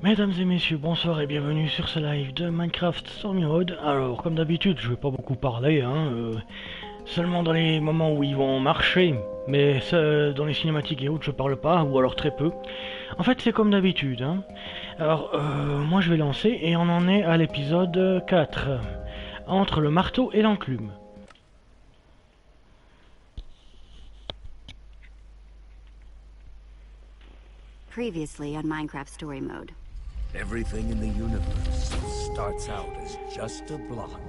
Mesdames et messieurs, bonsoir et bienvenue sur ce live de Minecraft Story Mode. Alors, comme d'habitude, je vais pas beaucoup parler, seulement dans les moments où ils vont marcher, mais dans les cinématiques et autres, je parle pas, ou alors très peu. En fait, c'est comme d'habitude, Alors, moi je vais lancer, et on en est à l'épisode 4, Entre le marteau et l'enclume. Previously on Minecraft Story Mode. Everything in the universe starts out as just a block.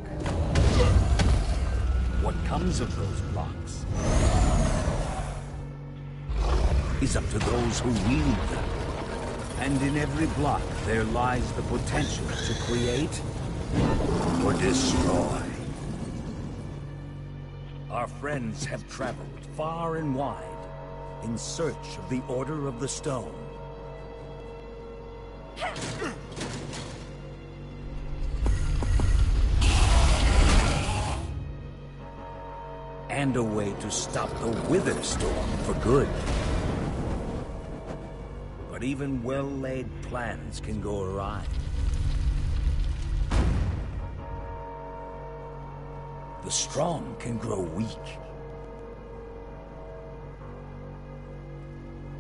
What comes of those blocks is up to those who wield them. And in every block there lies the potential to create or destroy. Our friends have traveled far and wide in search of the Order of the Stone. And a way to stop the Wither Storm for good. But even well-laid plans can go awry. The strong can grow weak.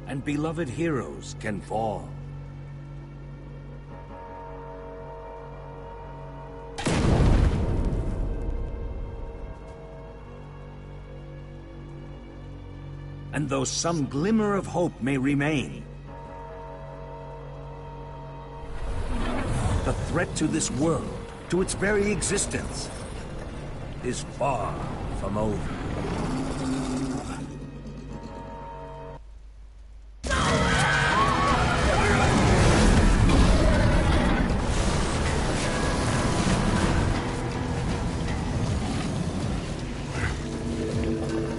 And beloved heroes can fall. And though some glimmer of hope may remain, the threat to this world, to its very existence, is far from over.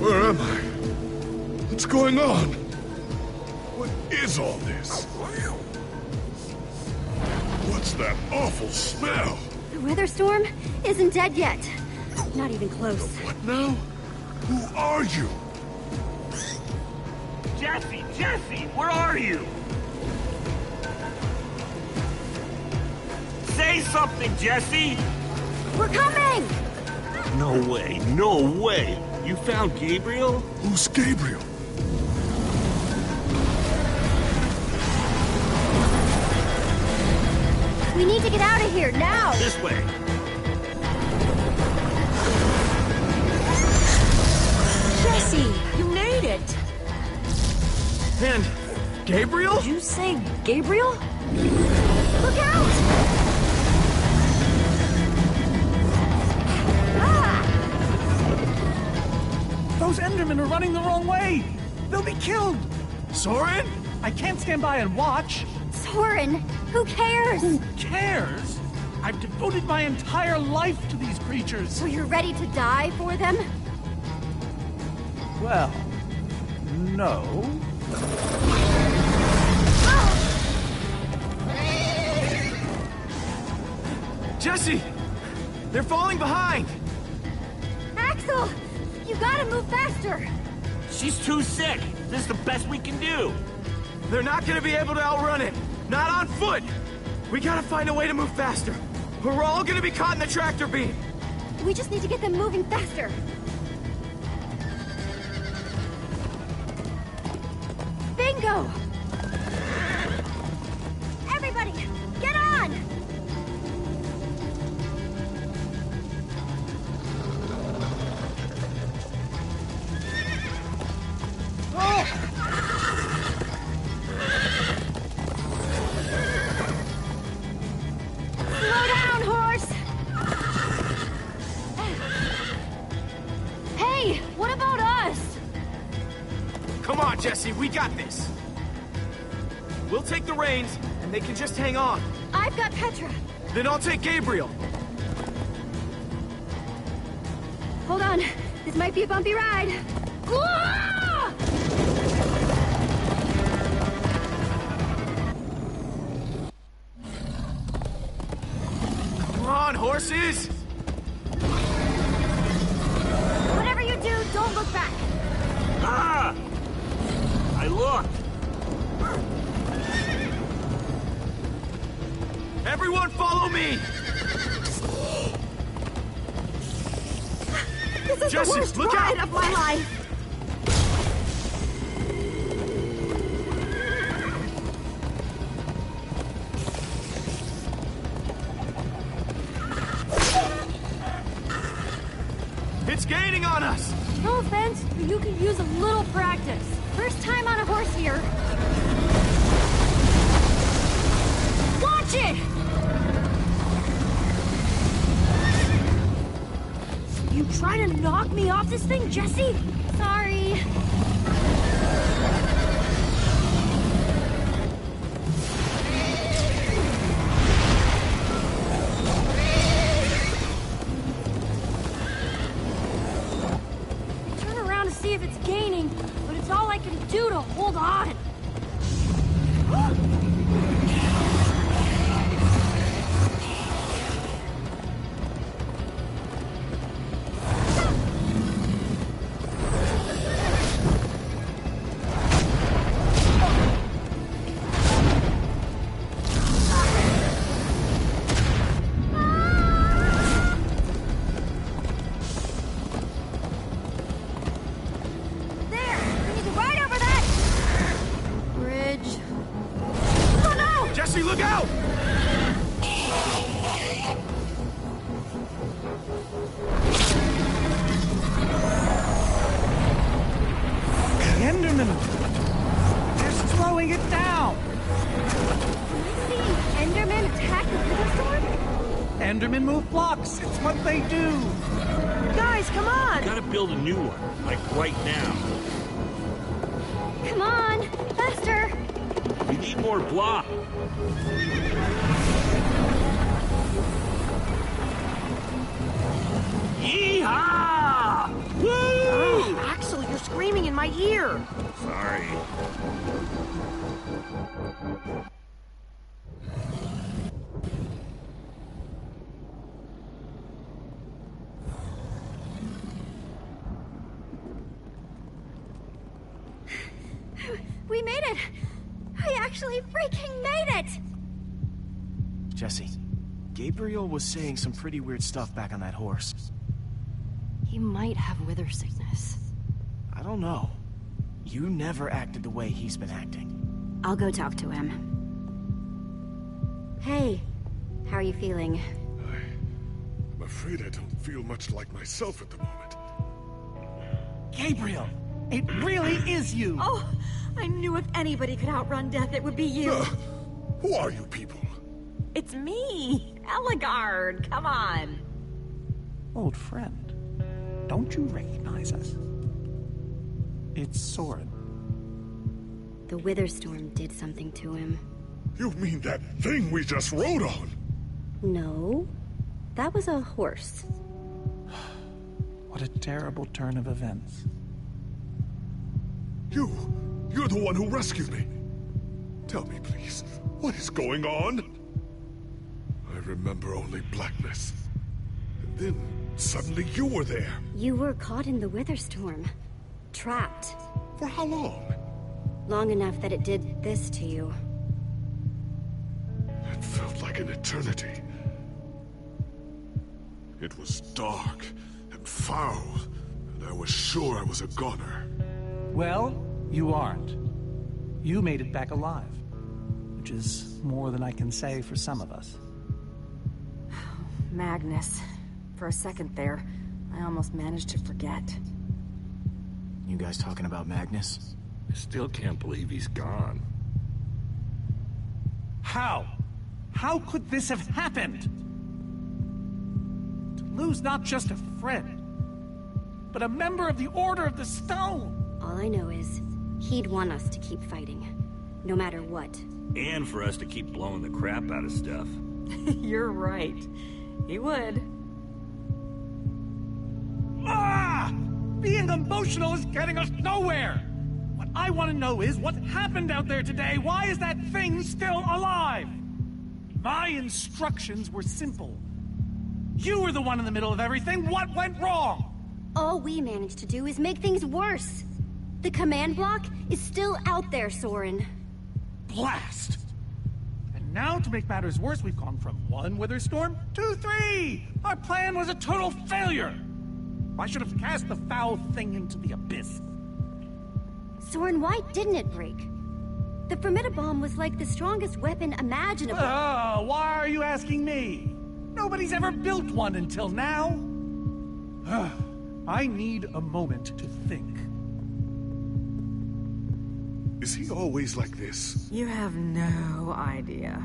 Where am I? What's going on? What is all this? What's that awful smell? The Wither Storm isn't dead yet. Not even close. What now? Who are you? Jesse, where are you? Say something, Jesse! We're coming! No way! You found Gabriel? Who's Gabriel? We need to get out of here, now! This way! Jesse, you made it! And Gabriel? Did you say Gabriel? Look out! Those Endermen are running the wrong way! They'll be killed! Soren? I can't stand by and watch! Soren, who cares? Who cares? I've devoted my entire life to these creatures! So you're ready to die for them? Well, no. Jesse! They're falling behind! Axel! You gotta move faster! She's too sick! This is the best we can do! They're not gonna be able to outrun it! Not on foot! We gotta find a way to move faster! Or we're all gonna be caught in the tractor beam! We just need to get them moving faster! Bingo! Everybody, get on! Slow down, horse! Hey, what about us? Come on, Jesse, we got this! We'll take the reins, and they can just hang on. I've got Petra. Then I'll take Gabriel. Hold on, this might be a bumpy ride. Ah! Come on, horses! Whatever you do, don't look back. Ah! I looked! Everyone follow me! This is Jesse, the worst look ride out! of my life! It's gaining on us! No offense, but you could use a little practice. First time on a horse here. Watch it! You trying to knock me off this thing, Jesse? Sorry. Turn around to see if it's gaining, but it's all I can do to hold on. Endermen move blocks. It's what they do. Guys, come on! Gotta build a new one, like right now. Come on, faster! We need more blocks. Yeehaw! Woo! Oh, Axel, you're screaming in my ear. Sorry. We made it! I actually freaking made it! Jesse, Gabriel was saying some pretty weird stuff back on that horse. He might have wither sickness. I don't know. You never acted the way he's been acting. I'll go talk to him. Hey, how are you feeling? I'm afraid I don't feel much like myself at the moment. Gabriel, it really is you. Oh, I knew if anybody could outrun death, it would be you. Who are you people? It's me, Eligard. Come on. Old friend, don't you recognize us? It's Soren. The Witherstorm did something to him. You mean that thing we just rode on? No, that was a horse. What a terrible turn of events. You're the one who rescued me. Tell me, please, what is going on? I remember only blackness. And then, suddenly you were there. You were caught in the Witherstorm. Trapped. For how long? Long enough that it did this to you. It felt like an eternity. It was dark and foul, and I was sure I was a goner. Well, you aren't. You made it back alive, which is more than I can say for some of us. Magnus. For a second there, I almost managed to forget. You guys talking about Magnus? I still can't believe he's gone. How? How could this have happened? To lose not just a friend, but a member of the Order of the Stone! All I know is, he'd want us to keep fighting. No matter what. And for us to keep blowing the crap out of stuff. You're right. He would. Ah! Being emotional is getting us nowhere! What I want to know is, what happened out there today? Why is that thing still alive? My instructions were simple. You were the one in the middle of everything. What went wrong? All we managed to do is make things worse. The command block is still out there, Soren. Blast! And Now, to make matters worse, we've gone from 1 wither storm to 3! Our plan was a total failure! I should have cast the foul thing into the abyss. Soren, why didn't it break? The Formidabomb was like the strongest weapon imaginable. Oh, why are you asking me? Nobody's ever built one until now. I need a moment to think. Is he always like this? You have no idea.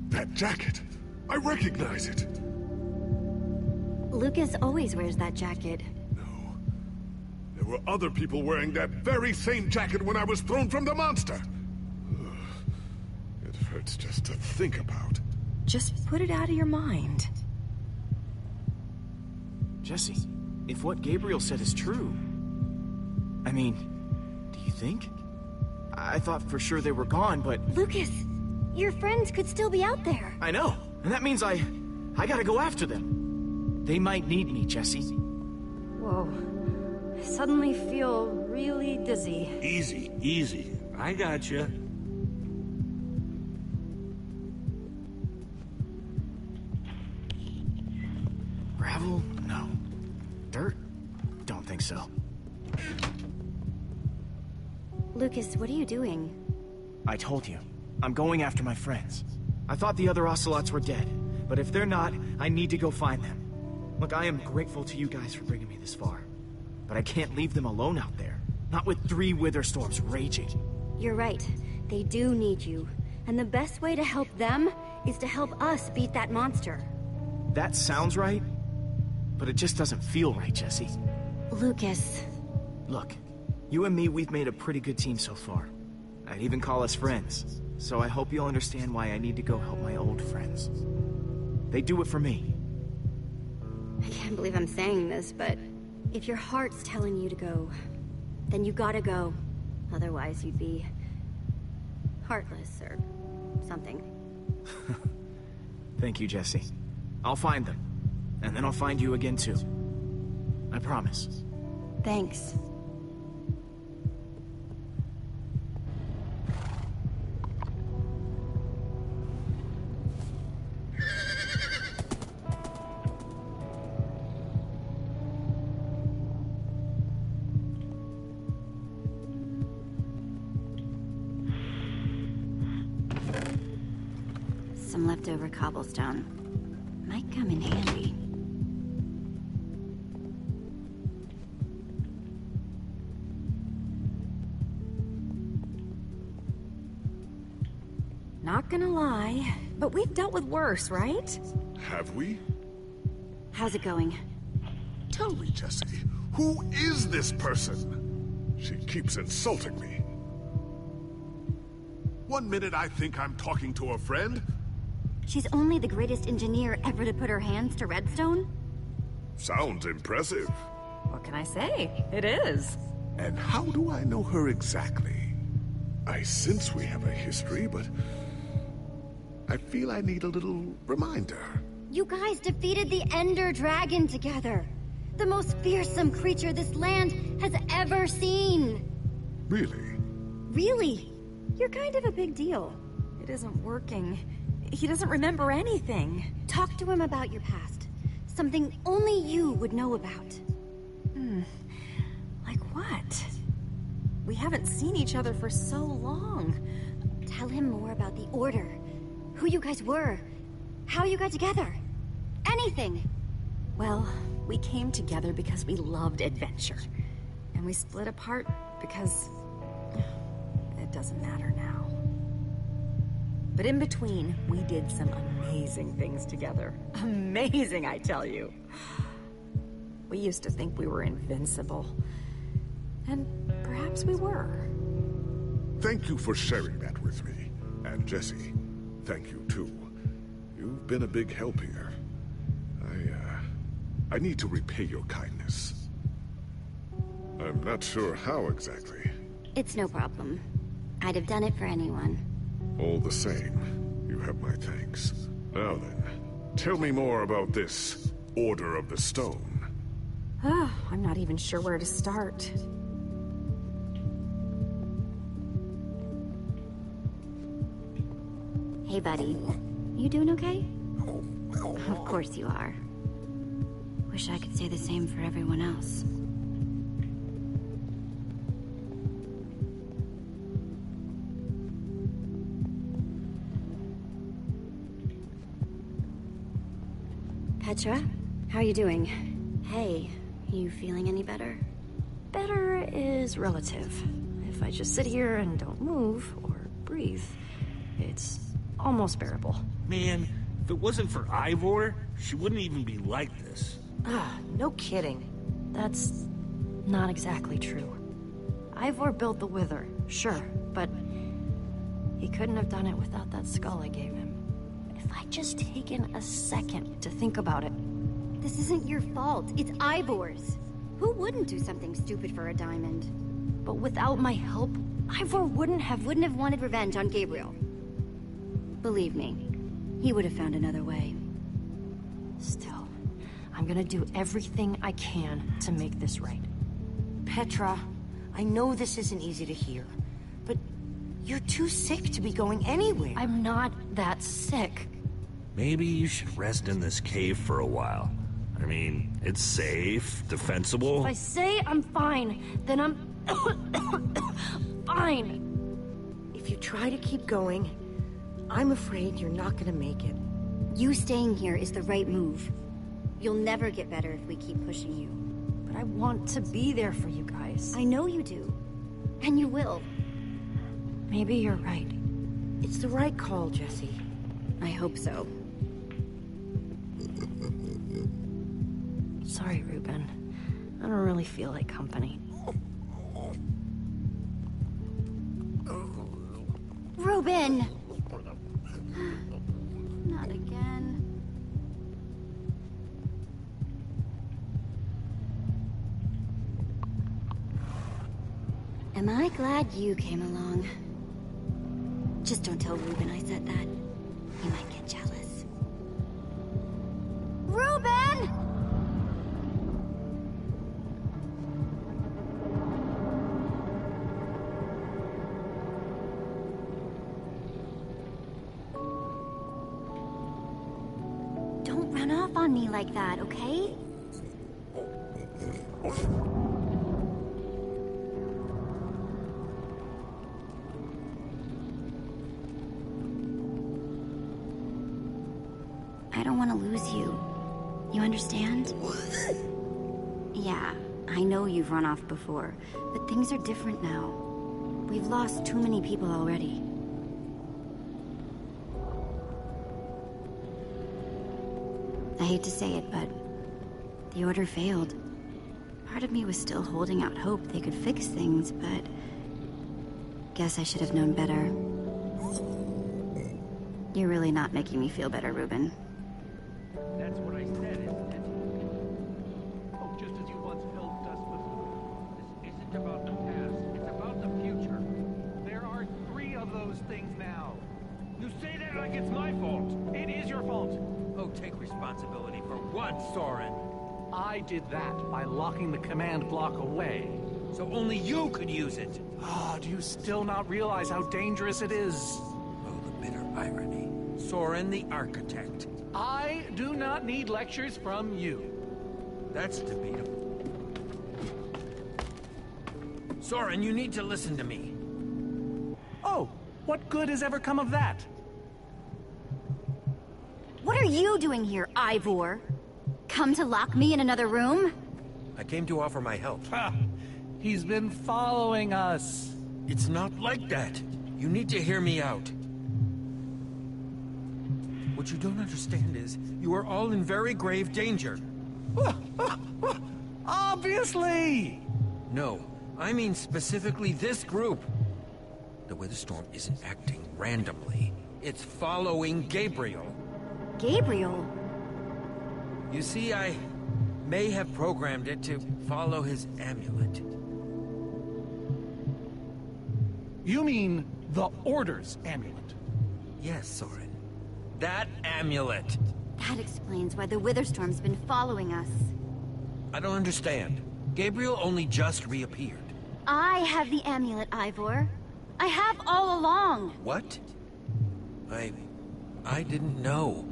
That jacket! I recognize it! Lucas always wears that jacket. No. There were other people wearing that very same jacket when I was thrown from the monster! Ugh. It hurts just to think about. Just put it out of your mind. Jesse, if what Gabriel said is true... I mean, do you think? I thought for sure they were gone, but... Lucas, your friends could still be out there. I know, and that means I gotta go after them. They might need me, Jesse. Whoa. I suddenly feel really dizzy. Easy, easy. I gotcha. Gravel? No. Dirt? Don't think so. Lucas, what are you doing? I told you. I'm going after my friends. I thought the other ocelots were dead, but if they're not, I need to go find them. Look, I am grateful to you guys for bringing me this far, but I can't leave them alone out there. Not with 3 wither storms raging. You're right. They do need you. And the best way to help them is to help us beat that monster. That sounds right, but it just doesn't feel right, Jesse. Lucas. Look, you and me, we've made a pretty good team so far. I'd even call us friends, so I hope you'll understand why I need to go help my old friends. They do it for me. I can't believe I'm saying this, but if your heart's telling you to go, then you gotta go. Otherwise, you'd be heartless or something. Thank you, Jesse. I'll find them, and then I'll find you again too. I promise. Thanks. Some leftover cobblestone. Might come in handy. Not gonna lie, but we've dealt with worse, right? Have we? How's it going? Tell me, Jesse, who is this person? She keeps insulting me. One minute I think I'm talking to a friend. She's only the greatest engineer ever to put her hands to redstone? Sounds impressive. What can I say? It is. And how do I know her exactly? I sense we have a history, but I feel I need a little reminder. You guys defeated the Ender Dragon together. The most fearsome creature this land has ever seen. Really? Really? You're kind of a big deal. It isn't working. He doesn't remember anything. Talk to him about your past. Something only you would know about. Like what? We haven't seen each other for so long. Tell him more about the Order. Who you guys were. How you got together. Anything. Well, we came together because we loved adventure. And we split apart because... it doesn't matter now. But in between, we did some amazing things together. Amazing, I tell you. We used to think we were invincible. And perhaps we were. Thank you for sharing that with me. And Jesse, thank you too. You've been a big help here. I need to repay your kindness. I'm not sure how exactly. It's no problem. I'd have done it for anyone. All the same, you have my thanks. Now then, tell me more about this Order of the Stone. I'm not even sure where to start. Hey, buddy. You doing okay? Of course you are. Wish I could say the same for everyone else. Petra, how are you doing? Hey, you feeling any better? Better is relative. If I just sit here and don't move or breathe, it's almost bearable. Man, if it wasn't for Ivor, she wouldn't even be like this. Ah, no kidding. That's not exactly true. Ivor built the Wither, sure, but he couldn't have done it without that skull I gave him. If I'd just taken a second to think about it. This isn't your fault. It's Ivor's. Who wouldn't do something stupid for a diamond? But without my help, Ivor wouldn't have wanted revenge on Gabriel. Believe me, he would have found another way. Still, I'm gonna do everything I can to make this right. Petra, I know this isn't easy to hear, but you're too sick to be going anywhere. I'm not that sick. Maybe you should rest in this cave for a while. I mean, it's safe, defensible. If I say I'm fine, then I'm fine. If you try to keep going, I'm afraid you're not gonna make it. You staying here is the right move. You'll never get better if we keep pushing you. But I want to be there for you guys. I know you do. And you will. Maybe you're right. It's the right call, Jesse. I hope so. Sorry, Ruben. I don't really feel like company. Ruben! Not again. Am I glad you came along? Just don't tell Ruben I said that. He might get jealous. Ruben! Don't run off on me like that, okay? I don't want to lose you. You understand? Yeah, I know you've run off before, but things are different now. We've lost too many people already. I hate to say it, but the Order failed. Part of me was still holding out hope they could fix things, but guess I should have known better. You're really not making me feel better, Ruben. That's what I said, isn't it? Oh, just as you once helped us before. This isn't about the past, it's about the future. There are 3 of those things now. You say that like it's my fault. It is your fault. Oh, take responsibility for what, Soren? I did that by locking the command block away. So only you could use it. Ah, do you still not realize how dangerous it is? Oh, the bitter irony. Soren the architect. I do not need lectures from you. That's debatable. Soren, you need to listen to me. Oh, what good has ever come of that? What are you doing here, Ivor? Come to lock me in another room? I came to offer my help. Ha! He's been following us. It's not like that. You need to hear me out. What you don't understand is, you are all in very grave danger. Obviously! No, I mean specifically this group. The Witherstorm isn't acting randomly. It's following Gabriel. Gabriel? You see, I may have programmed it to follow his amulet. You mean the Order's amulet? Yes, Soren. That amulet. That explains why the Witherstorm's been following us. I don't understand. Gabriel only just reappeared. I have the amulet, Ivor. I have all along. What? I I didn't know.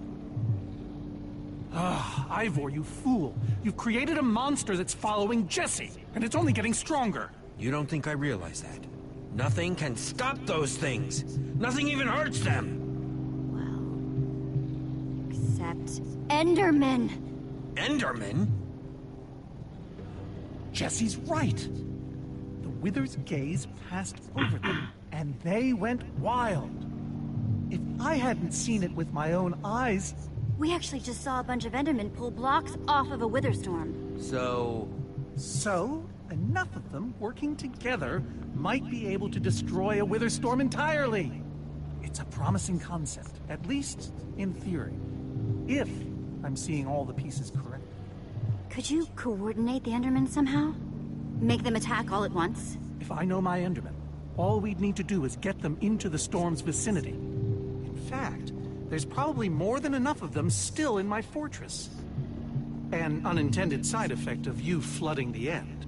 Ah, Ivor, you fool. You've created a monster that's following Jesse, and it's only getting stronger. You don't think I realize that? Nothing can stop those things. Nothing even hurts them. Well, except Endermen. Enderman? Jesse's right. The Wither's gaze passed over them, and they went wild. If I hadn't seen it with my own eyes... We actually just saw a bunch of Endermen pull blocks off of a wither storm. So, enough of them working together might be able to destroy a wither storm entirely. It's a promising concept, at least in theory. If I'm seeing all the pieces correctly. Could you coordinate the Endermen somehow? Make them attack all at once? If I know my Endermen, all we'd need to do is get them into the storm's vicinity. In fact, there's probably more than enough of them still in my fortress. An unintended side effect of you flooding the end.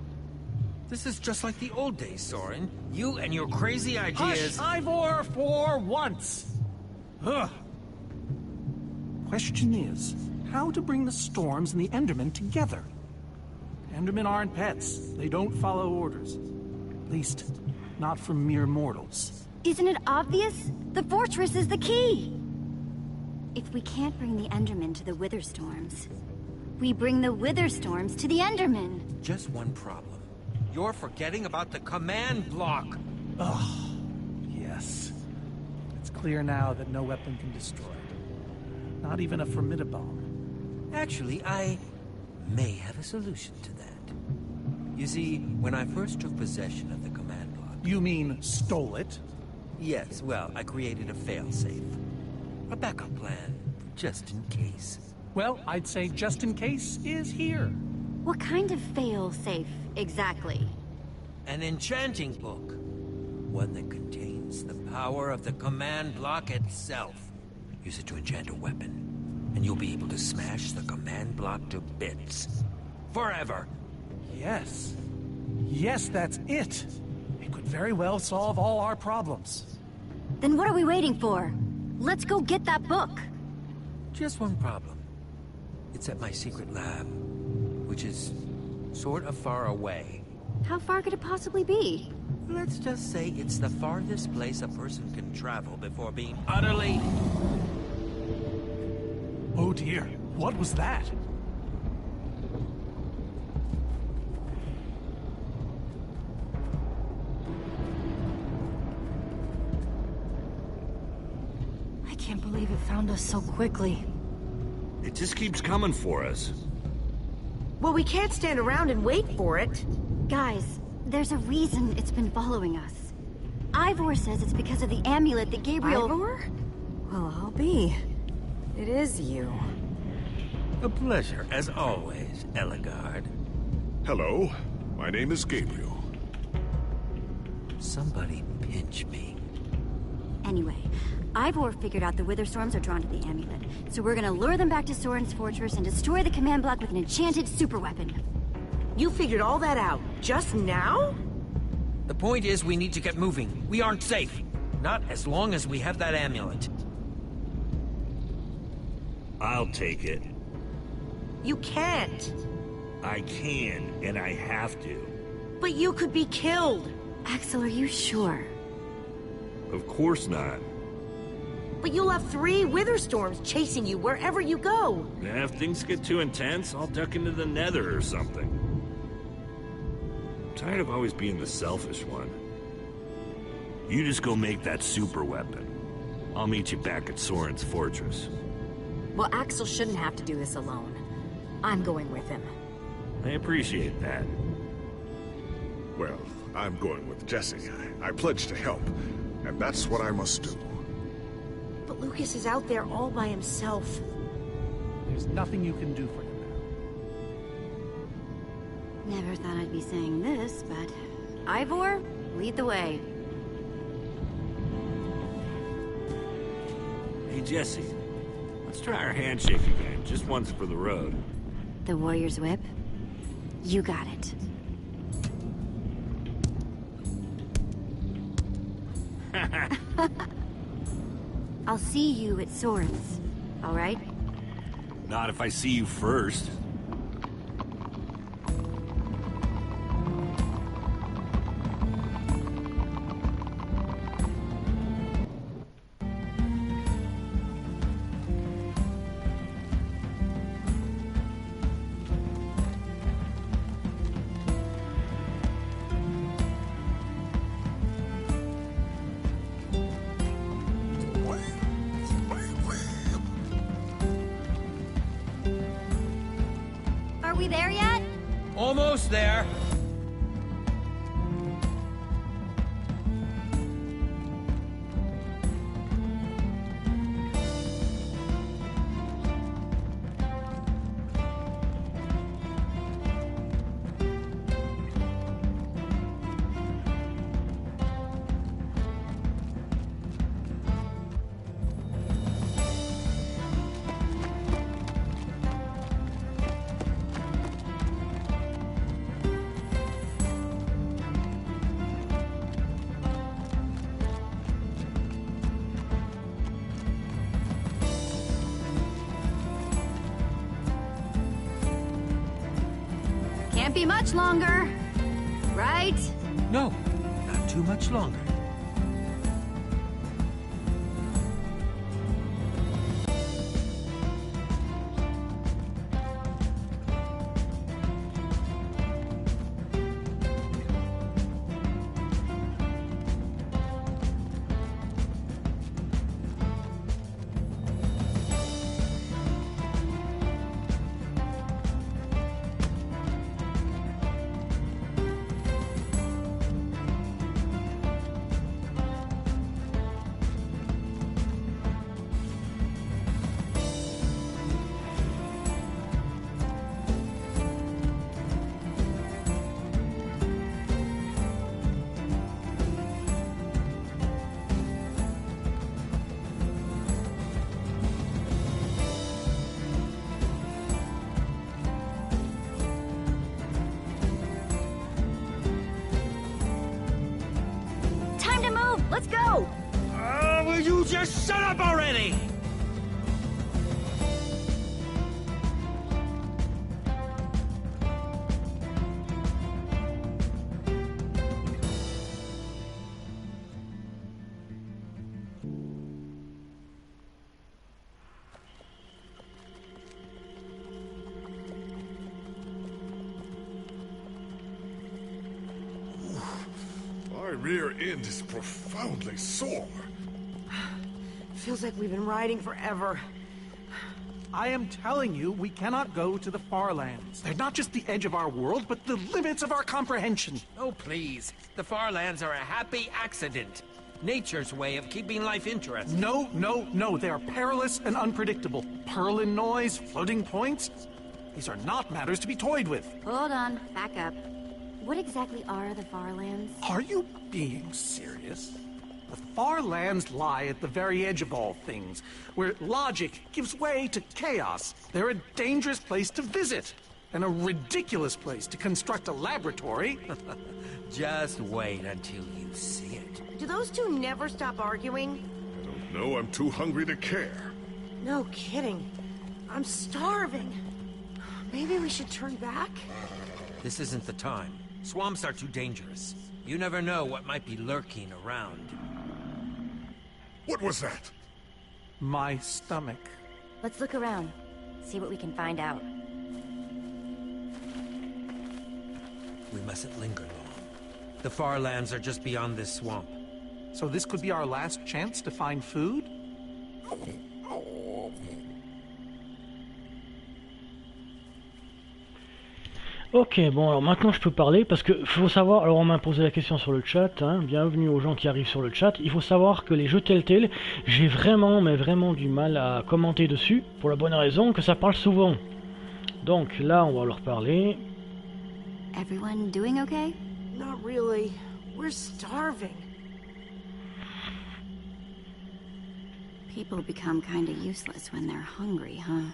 This is just like the old days, Soren. You and your crazy ideas... Hush, Ivor, for once! Ugh. Question is, how to bring the storms and the Endermen together? Endermen aren't pets. They don't follow orders. At least, not from mere mortals. Isn't it obvious? The fortress is the key! If we can't bring the Endermen to the wither storms, we bring the wither storms to the Endermen. Just one problem. You're forgetting about the command block. Oh, yes. It's clear now that no weapon can destroy it. Not even a formidabomb. Actually, I may have a solution to that. You see, when I first took possession of the command block... You mean stole it? Yes, well, I created a failsafe. A backup plan, just in case. Well, I'd say just in case is here. What kind of fail-safe, exactly? An enchanting book. One that contains the power of the command block itself. Use it to enchant a weapon, and you'll be able to smash the command block to bits. Forever! Yes. Yes, that's it. It could very well solve all our problems. Then what are we waiting for? Let's go get that book. Just one problem. It's at my secret lab, which is sort of far away. How far could it possibly be? Let's just say it's the farthest place a person can travel before being utterly... Oh dear, what was that? I can't believe it found us so quickly. It just keeps coming for us. Well, we can't stand around and wait for it. Guys, there's a reason it's been following us. Ivor says it's because of the amulet that Gabriel... Ivor? Well, I'll be. It is you. A pleasure, as always, Eligard. Hello, my name is Gabriel. Somebody pinch me. Anyway, Ivor figured out the wither storms are drawn to the amulet, so we're gonna lure them back to Soren's fortress and destroy the command block with an enchanted superweapon. You figured all that out just now? The point is, we need to get moving. We aren't safe. Not as long as we have that amulet. I'll take it. You can't. I can, and I have to. But you could be killed. Axel, are you sure? Of course not. But you'll have 3 wither storms chasing you wherever you go. And if things get too intense, I'll duck into the nether or something. I'm tired of always being the selfish one. You just go make that super weapon. I'll meet you back at Soren's fortress. Well, Axel shouldn't have to do this alone. I'm going with him. I appreciate that. Well, I'm going with Jesse. I pledged to help, and that's what I must do. But Lucas is out there all by himself. There's nothing you can do for him now. Never thought I'd be saying this, but... Ivor, lead the way. Hey, Jesse. Let's try our handshake again, just once for the road. The warrior's whip? You got it. I'll see you at Soren's, all right? Not if I see you first. Are we there yet? Almost there. Can't be much longer, right? No, not too much longer. Time to move! Let's go! Will you just shut up already? My rear end is profoundly sore. Feels like we've been riding forever. I am telling you, we cannot go to the far lands. They're not just the edge of our world, but the limits of our comprehension. Oh, please. The far lands are a happy accident. Nature's way of keeping life interesting. No, no, no. They are perilous and unpredictable. Purlin noise, floating points. These are not matters to be toyed with. Hold on, back up. What exactly are the far lands? Are you being serious? The far lands lie at the very edge of all things, where logic gives way to chaos. They're a dangerous place to visit, and a ridiculous place to construct a laboratory. Just wait until you see it. Do those two never stop arguing? I don't know, I'm too hungry to care. No kidding. I'm starving. Maybe we should turn back? This isn't the time. Swamps are too dangerous. You never know what might be lurking around. What was that? My stomach. Let's look around, see what we can find out. We mustn't linger long. The far lands are just beyond this swamp. So this could be our last chance to find food? Ok, bon alors maintenant je peux parler parce que faut savoir, alors on m'a posé la question sur le chat, hein, bienvenue aux gens qui arrivent sur le chat, il faut savoir que les jeux Telltale, j'ai vraiment, mais vraiment du mal à commenter dessus, pour la bonne raison que ça parle souvent. Donc là on va leur parler. Everyone doing okay? Not really. We're starving. People become kinda useless when they're hungry, huh?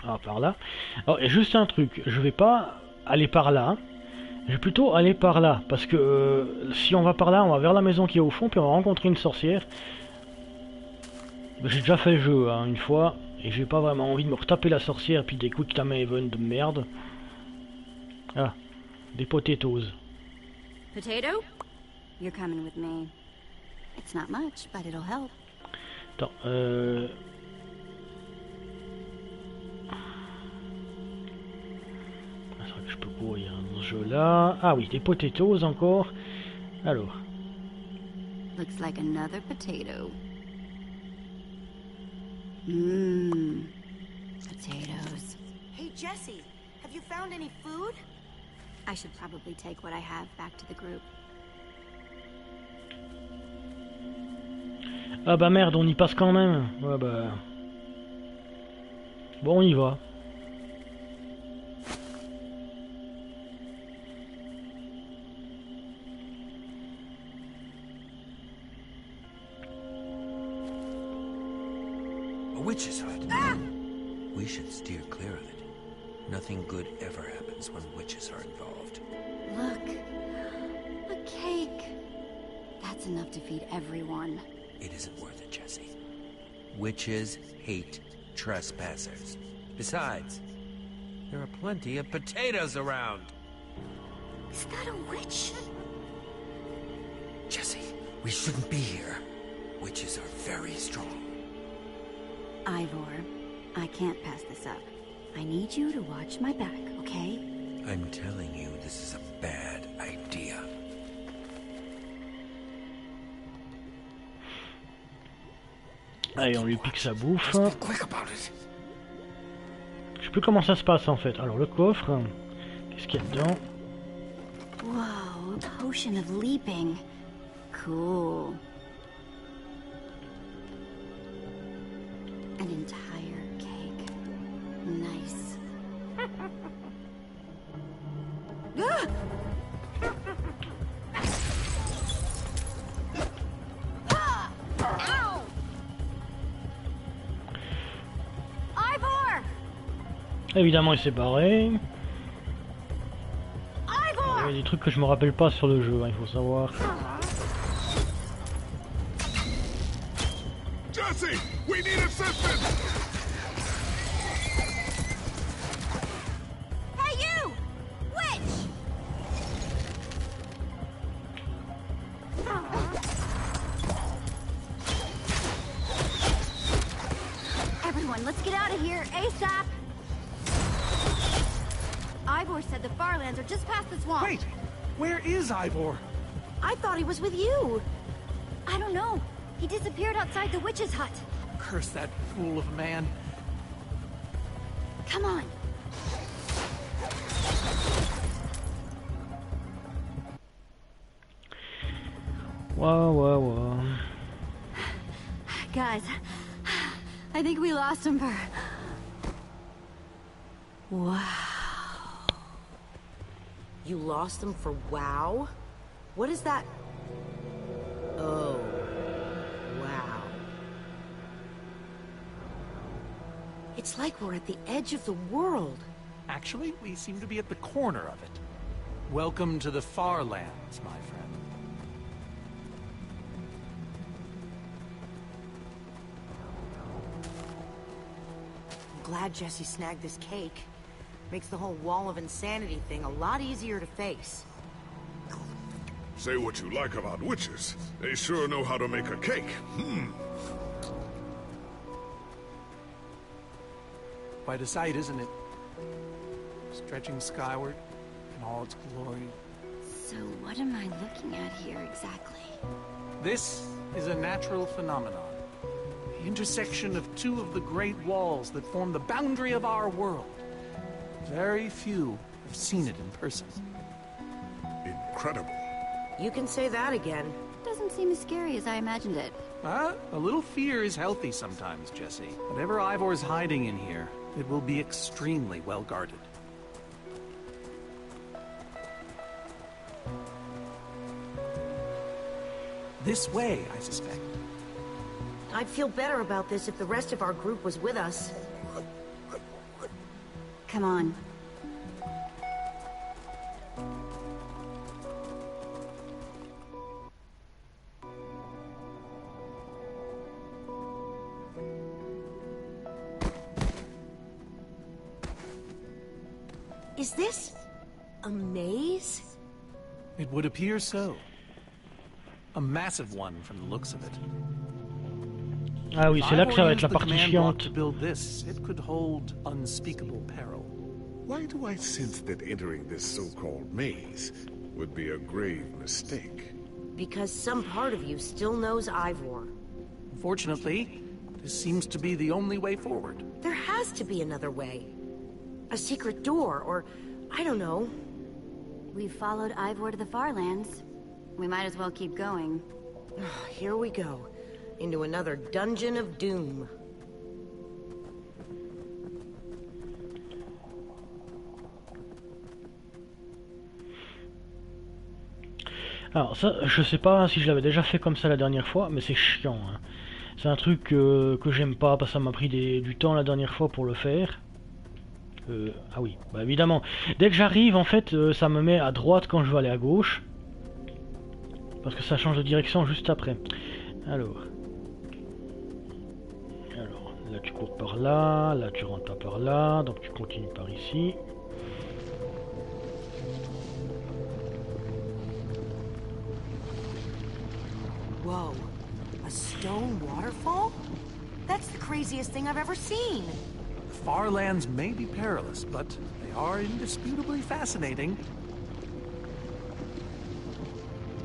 Ah, par là. Alors, il y a juste un truc, je vais pas aller par là, je vais plutôt aller par là, parce que si on va par là, on va vers la maison qui est au fond, puis on va rencontrer une sorcière. J'ai déjà fait le jeu hein, une fois, et j'ai pas vraiment envie de me retaper la sorcière puis des quick time events de merde. Ah, des potatoes. Potato? You're coming with me. It's not much, but it'll help. Attends, c'est vrai que je peux courir dans ce jeu-là. Ah oui, des potatoes encore. Alors. Looks like another potato. Mmm. Potatoes. Hey, Jesse, have you found any food? I should probably take what I have back to the group. Ah bah merde, on y passe quand même. Ouais bah. Bon, on y va. A witch's hut. Ah! We should steer clear of it. Nothing good ever happens when witches are involved. Look. A cake. That's enough to feed everyone. It isn't worth it, Jesse. Witches hate trespassers. Besides, there are plenty of potatoes around. Is that a witch? Jesse, we shouldn't be here. Witches are very strong. Ivor, I can't pass this up. I need you to watch my back, okay? I'm telling you, this is a bad idea. Allez, on lui pique sa bouffe. Just be quick about it. Je sais plus comment ça se passe en fait. Alors le coffre, qu'est-ce qu'il y a dedans? Whoa, a potion of leaping. Cool. An entire cake. Nice. Ah! Ah! Ow! Ivor! Évidemment, il s'est barré. Il Ivor! y a des trucs que je me rappelle pas sur le jeu, hein, il faut savoir. Jesse, we need assistance! Hey you! Witch! Everyone, let's get out of here, ASAP! Ivor said the Farlands are just past the swamp. Wait! Where is Ivor? I thought he was with you. I don't know. He disappeared outside the witch's hut. Curse that fool of a man. Come on. Wow. Guys, I think we lost him for... Wow. You lost him for WoW? What is that? Oh. Wow. It's like we're at the edge of the world. Actually, we seem to be at the corner of it. Welcome to the Farlands, my friend. I'm glad Jesse snagged this cake. Makes the whole wall of insanity thing a lot easier to face. Say what you like about witches. They sure know how to make a cake. Quite a sight, isn't it? Stretching skyward in all its glory. So what am I looking at here exactly? This is a natural phenomenon. The intersection of two of the great walls that form the boundary of our world. Very few have seen it in person. Incredible. You can say that again. Doesn't seem as scary as I imagined it. A little fear is healthy sometimes, Jesse. Whatever Ivor's hiding in here, it will be extremely well guarded. This way, I suspect. I'd feel better about this if the rest of our group was with us. Come on. Is this a maze? It would appear so. A massive one from the looks of it. Ah oui, c'est là que ça va être la If Ivor partie used the command block chiante. to build this, it could hold unspeakable peril. Why do I sense that entering this so-called maze would be a grave mistake? Because some part of you still knows Ivor. Fortunately, this seems to be the only way forward. There has to be another way. A secret door, or I don't know. We've followed Ivor to the far lands. We might as well keep going. Here we go. Into another dungeon of doom. Alors ça, je sais pas si je l'avais déjà fait comme ça la dernière fois, mais c'est chiant. Hein. C'est un truc que j'aime pas, parce que ça m'a pris du temps la dernière fois pour le faire. Ah oui, bah évidemment. Dès que j'arrive, en fait, ça me met à droite quand je veux aller à gauche. Parce que ça change de direction juste après. Alors, là tu cours par là tu rentres pas par là, donc tu continues par ici. Whoa. A stone waterfall? That's the craziest thing I've ever seen. Far lands may be perilous, but they are indisputably fascinating.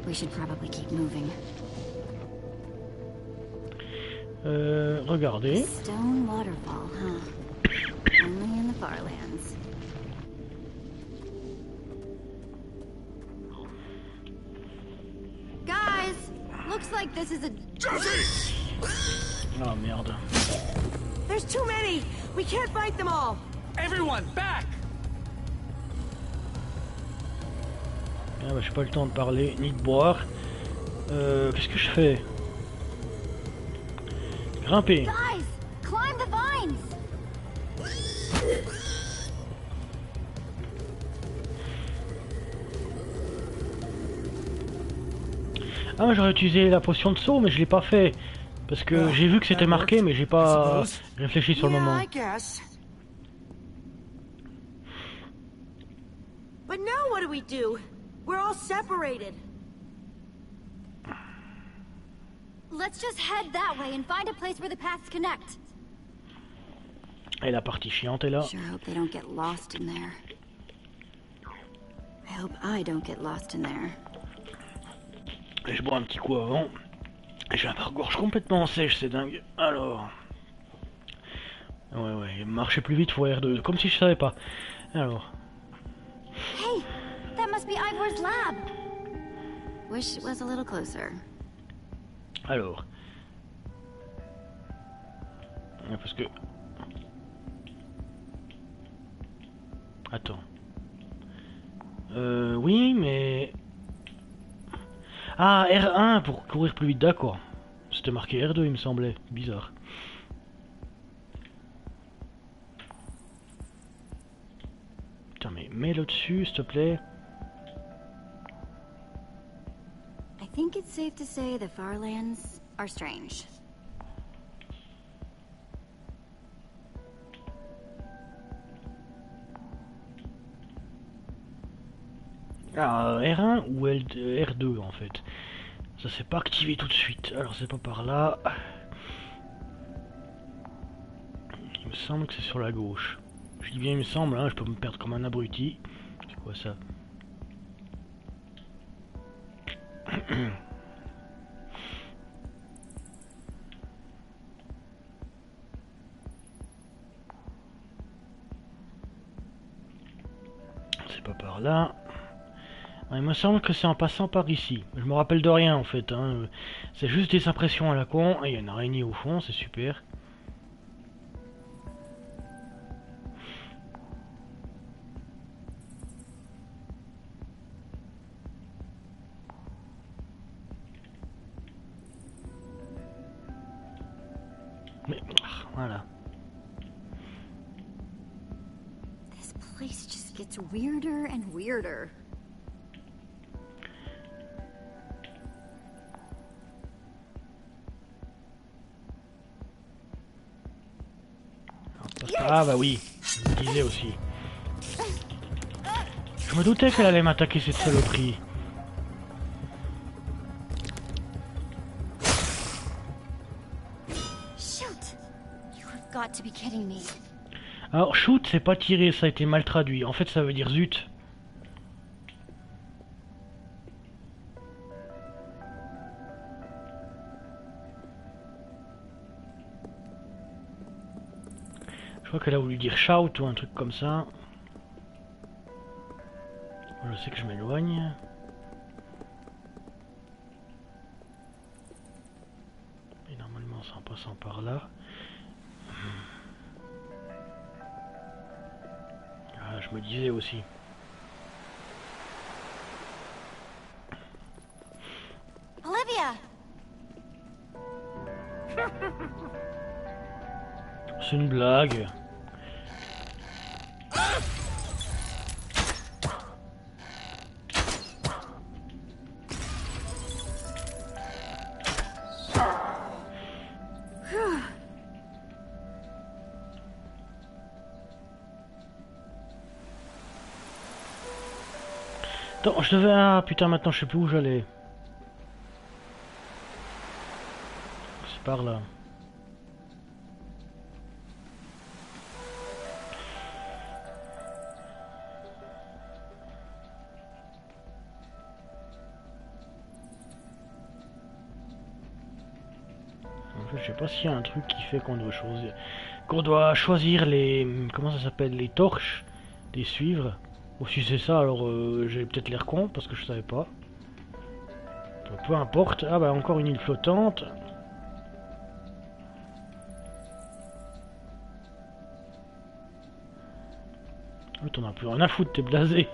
We should probably keep moving. Regardez. Stone waterfall, huh? Only in the far lands. Guys, looks like this is a... Jesse! Ah merde. There's too many! We can't fight them all! Everyone, back! Ah bah j'ai pas le temps de parler ni de boire. Qu'est-ce que je fais? Grimper. Guys, climb the vines! Ah j'aurais utilisé la potion de saut mais je l'ai pas fait. Parce que j'ai vu que c'était marqué mais j'ai pas réfléchi sur le moment. I guess. But now what do? We're all separated. Let's just head that way and find a place where the paths connect. Et la partie chiante est là. Sure hope they don't get lost in there. I hope I don't get lost in there. Et je bois un petit coup avant. Et j'ai la gorge complètement sèche, c'est dingue. Alors. Ouais, marcher plus vite, faut R2. Comme si je savais pas. Alors. Hey, that must be Ivor's lab. Wish it was a little closer. Alors. Parce que... Attends. Oui, mais... Ah, R1 pour courir plus vite, d'accord. C'était marqué R2, il me semblait. Bizarre. Putain, mais mets-le dessus, s'il te plaît. I think it's safe to say the far lands are strange. Ah, R1 ou R2 en fait. Ça s'est pas activé tout de suite. Alors c'est pas par là. Il me semble que c'est sur la gauche. Je dis bien il me semble, hein, je peux me perdre comme un abruti. C'est quoi ça? C'est pas par là. Il me semble que c'est en passant par ici. Je me rappelle de rien en fait. Hein. C'est juste des impressions à la con. Il y a une araignée au fond, c'est super. Mais voilà. This place just gets weirder and weirder. Ah bah oui, je me disais aussi. Je me doutais qu'elle allait m'attaquer cette saloperie. Shoot! You have got to be kidding me. Alors shoot c'est pas tirer, ça a été mal traduit. En fait ça veut dire zut. Je crois qu'elle a voulu dire shout ou un truc comme ça. Je sais que je m'éloigne. Et normalement c'est en passant par là. Ah, je me disais aussi. Olivia! C'est une blague. Attends, je devais... Ah putain, maintenant je sais plus où j'allais. C'est par là. En fait, je sais pas s'il y a un truc qui fait qu'on doit choisir les... Comment ça s'appelle? Les torches. Les suivre. Ou si c'est ça, alors j'ai peut-être l'air con parce que je savais pas. Peu importe. Ah bah encore une île flottante. Oh, t'en as plus rien à foutre, t'es blasé.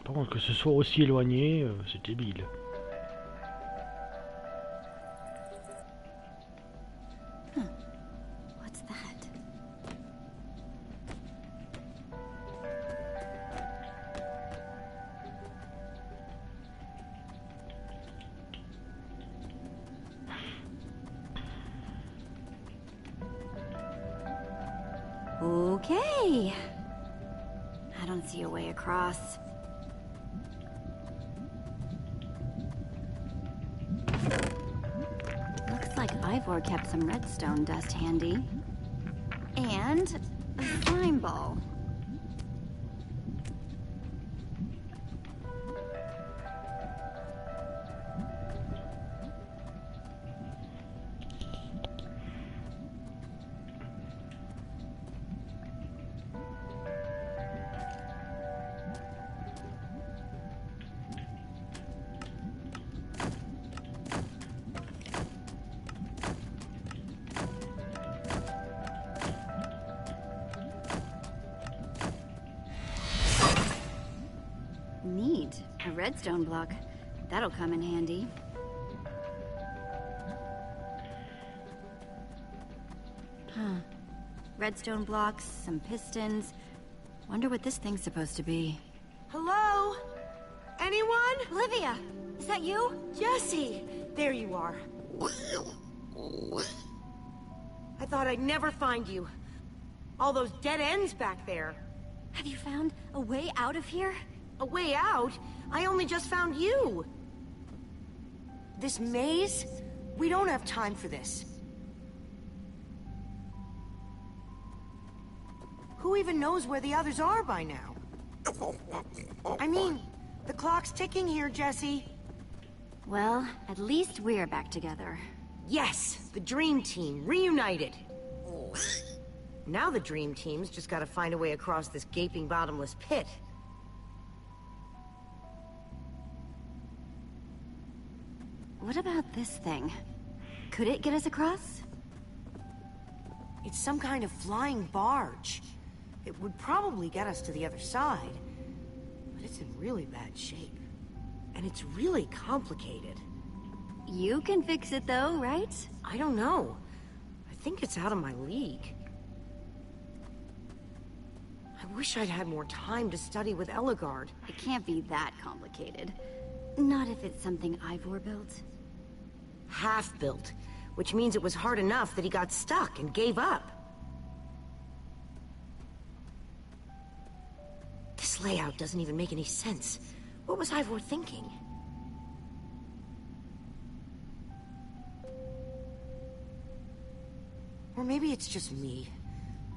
Par contre que ce soit aussi éloigné, c'est débile. Okay. I don't see a way across. Looks like Ivor kept some redstone dust handy. And a slime ball. Neat. A redstone block. That'll come in handy. Huh. Redstone blocks, some pistons. Wonder what this thing's supposed to be. Hello? Anyone? Olivia! Is that you? Jesse! There you are. I thought I'd never find you. All those dead ends back there. Have you found a way out of here? A way out? I only just found you. This maze? We don't have time for this. Who even knows where the others are by now? I mean, the clock's ticking here, Jesse. Well, at least we're back together. Yes, the Dream Team, reunited. Now the Dream Team's just gotta find a way across this gaping bottomless pit. What about this thing? Could it get us across? It's some kind of flying barge. It would probably get us to the other side. But it's in really bad shape. And it's really complicated. You can fix it though, right? I don't know. I think it's out of my league. I wish I'd had more time to study with Eligard. It can't be that complicated. Not if it's something Ivor built. Half-built. which means it was hard enough that he got stuck and gave up. This layout doesn't even make any sense. What was Ivor thinking? Or maybe it's just me.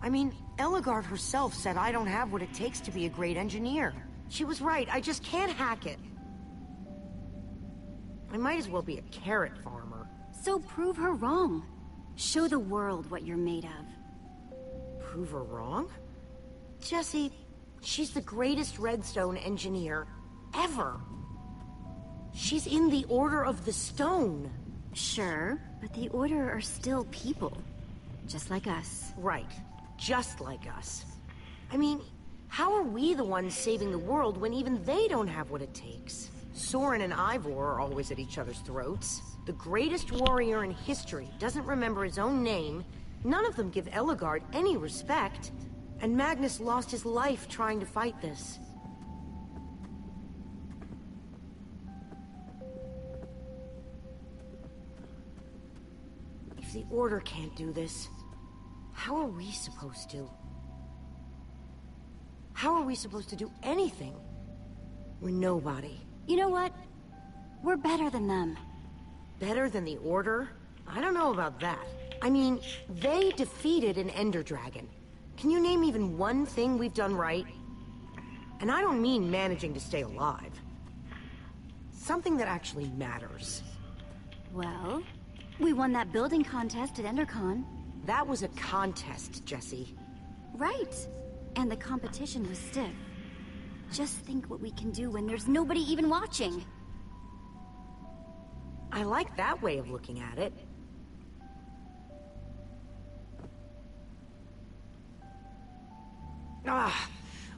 I mean, Ellegaard herself said I don't have what it takes to be a great engineer. She was right, I just can't hack it. I might as well be a carrot farmer. So prove her wrong. Show the world what you're made of. Prove her wrong? Jesse, she's the greatest redstone engineer ever. She's in the Order of the Stone. Sure, but the Order are still people. Just like us. Right. Just like us. I mean, how are we the ones saving the world when even they don't have what it takes? Soren and Ivor are always at each other's throats. The greatest warrior in history doesn't remember his own name. None of them give Ellegaard any respect. And Magnus lost his life trying to fight this. If the Order can't do this, how are we supposed to? How are we supposed to do anything? We're nobody. You know what? We're better than them. Better than the Order? I don't know about that. I mean, they defeated an Ender Dragon. Can you name even one thing we've done right? And I don't mean managing to stay alive. Something that actually matters. Well, we won that building contest at EnderCon. That was a contest, Jesse. Right. And the competition was stiff. Just think what we can do when there's nobody even watching. I like that way of looking at it.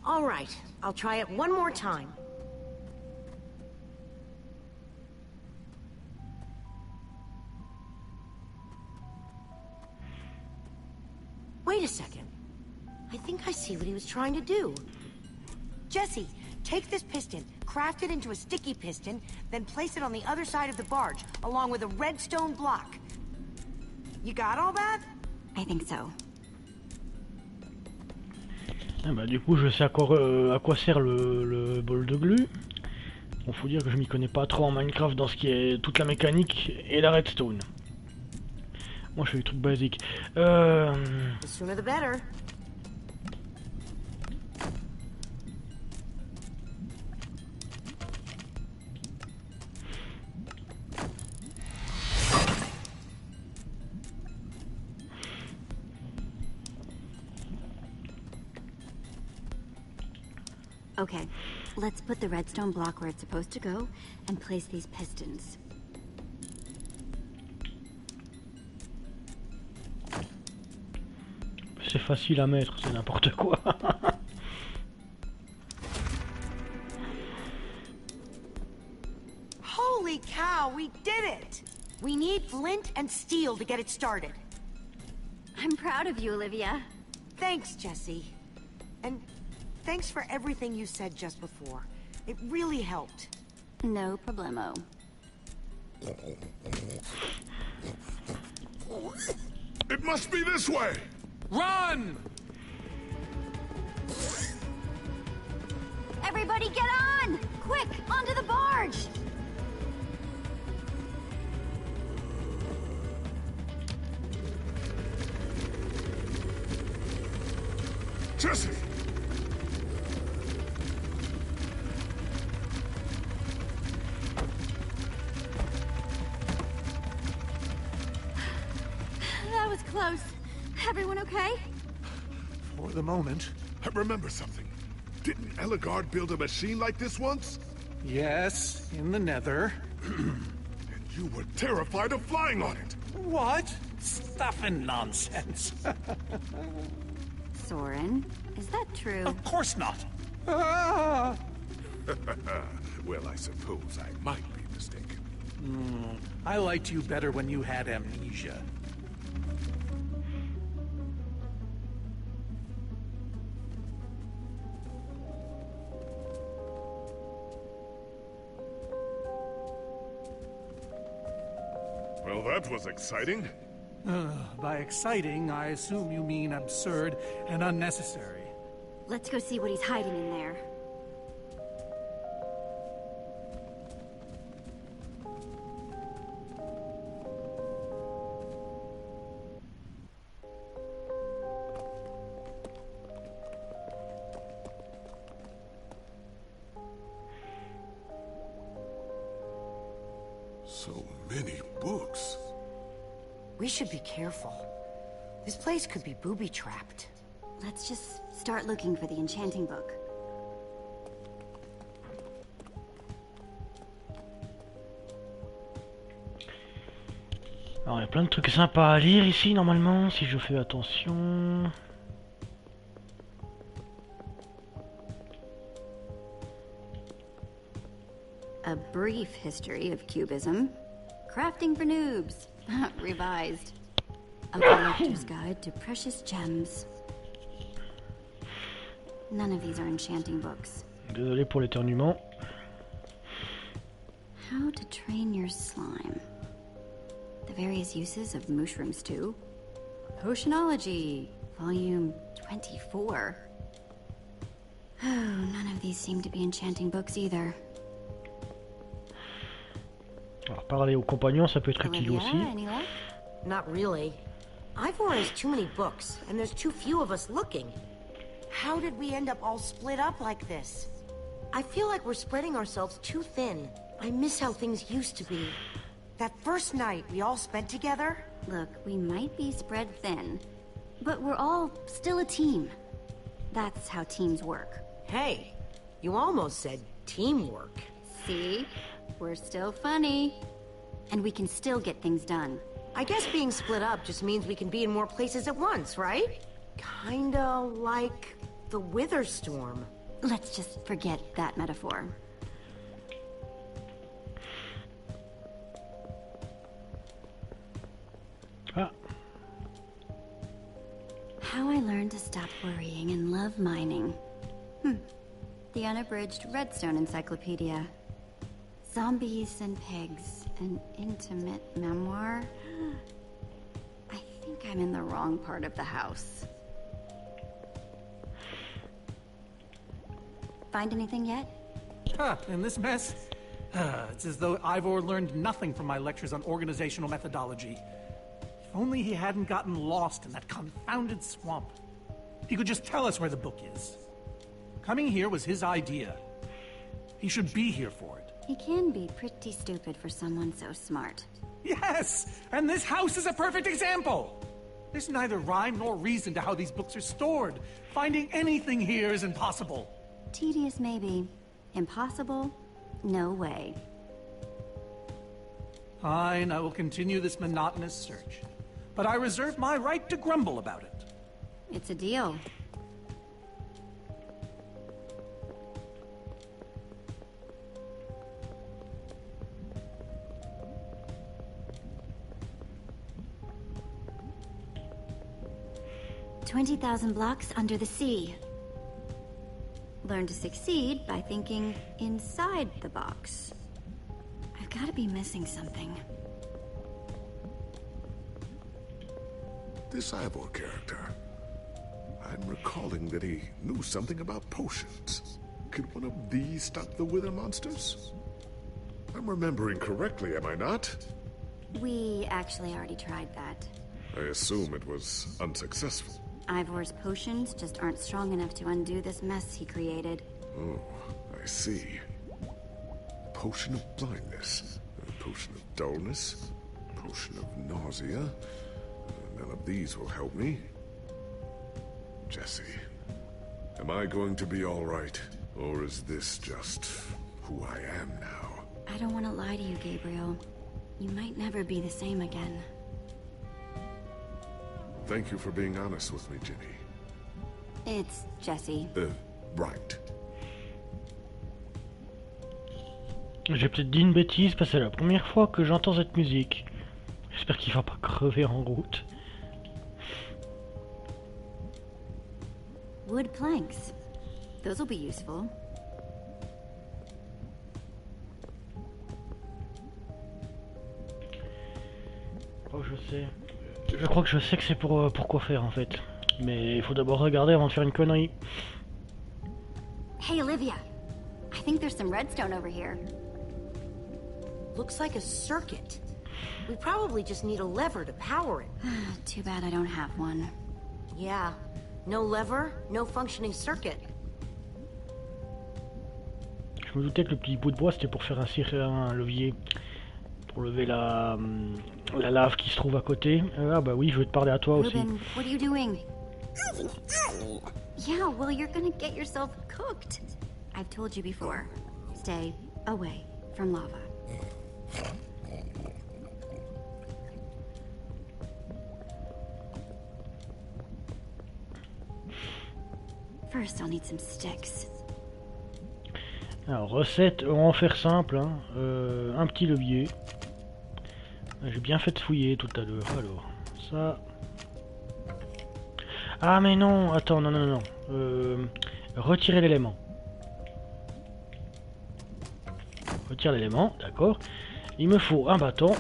All right. I'll try it one more time. Wait a second. I think I see what he was trying to do. Jesse, take this piston, craft it into a sticky piston, then place it on the other side of the barge, along with a redstone block. You got all that? I think so. Ah bah, du coup, je sais à quoi sert le bol de glu. Bon, faut dire que je m'y connais pas trop en Minecraft dans ce qui est toute la mécanique et la redstone. Moi, je fais des trucs basiques. The sooner the better. Okay, let's put the redstone block where it's supposed to go and place these pistons. C'est facile à mettre, c'est n'importe quoi. Holy cow, we did it! We need flint and steel to get it started. I'm proud of you, Olivia. Thanks, Jesse. And thanks for everything you said just before. It really helped. No problemo. It must be this way! Run! Everybody get on! Quick, onto the barge! Jesse! That was close. Everyone okay? For the moment. I remember something. Didn't Ellegaard build a machine like this once? Yes, in the Nether. And you were terrified of flying on it! What? Stuff and nonsense. Soren, is that true? Of course not. Ah! Well, I suppose I might be mistaken. I liked you better when you had amnesia. Well, that was exciting. By exciting, I assume you mean absurd and unnecessary. Let's go see what he's hiding in there. So many books. We should be careful. This place could be booby-trapped. Let's just start looking for the enchanting book. Alors il y a plein de trucs sympas à lire ici normalement, si je fais attention. A brief history of cubism. Crafting for noobs. Revised. A collector's guide to precious gems. None of these are enchanting books. Désolé pour l'éternuement. How to train your slime. The various uses of mushroom stew. Potionology, volume 24. Oh, none of these seem to be enchanting books either. Alors parler aux compagnons, ça peut être utile Olivia, aussi. any luck? Not really. Ivor has too many books, and there's too few of us looking. How did we end up all split up like this? I feel like we're spreading ourselves too thin. I miss how things used to be. That first night we all spent together. Look, we might be spread thin, but we're all still a team. That's how teams work. Hey, you almost said teamwork. See? We're still funny. And we can still get things done. I guess being split up just means we can be in more places at once, right? Kinda like the Wither Storm. Let's just forget that metaphor. Ah, How I learned to stop worrying and love mining. The unabridged Redstone Encyclopedia. Zombies and pigs, an intimate memoir. I think I'm in the wrong part of the house. Find anything yet? In this mess? It's as though Ivor learned nothing from my lectures on organizational methodology. If only he hadn't gotten lost in that confounded swamp. He could just tell us where the book is. Coming here was his idea. He should be here for it. He can be pretty stupid for someone so smart. Yes! And this house is a perfect example! There's neither rhyme nor reason to how these books are stored. Finding anything here is impossible. Tedious maybe. Impossible? No way. Fine, I will continue this monotonous search. But I reserve my right to grumble about it. It's a deal. "20,000 blocks under the sea. Learn to succeed by thinking inside the box." I've got to be missing something. This Ivor character. I'm recalling that he knew something about potions. Could one of these stop the Wither monsters? I'm remembering correctly, am I not? We actually already tried that. I assume it was unsuccessful. Ivor's potions just aren't strong enough to undo this mess he created. Oh, I see. A potion of blindness, a potion of dullness, a potion of nausea. None of these will help me. Jesse, am I going to be all right? Or is this just who I am now? I don't want to lie to you, Gabriel. You might never be the same again. Thank you for being honest with me, Jenny. It's Jesse. Right. j'ai peut-être dit une bêtise parce que c'est la première fois que j'entends cette musique. J'espère qu'il va pas crever en route. Wood planks. Those will be useful. Oh, je sais. Je crois que je sais que c'est pour quoi faire en fait. Mais il faut d'abord regarder avant de faire une connerie. Hey, Olivia. I think there's some redstone over here. Looks like a circuit. We probably just need a lever to power it. Too bad I don't have one. Yeah. No lever, no functioning circuit. Je me doutais que le petit bout de bois c'était pour faire un levier. Pour lever la lave qui se trouve à côté. Ah bah oui, je vais te parler à toi aussi. Ruben, what are you doing? Yeah, well, you're gonna get yourself cooked. I've told you before. Stay away from lava. First, I'll need some sticks. Alors, recette, on va en faire simple. Hein. Un petit levier. J'ai bien fait de fouiller tout à l'heure. Alors, ça... Ah mais non, attends, non. Retirer l'élément. Retire l'élément, d'accord. Il me faut un bâton.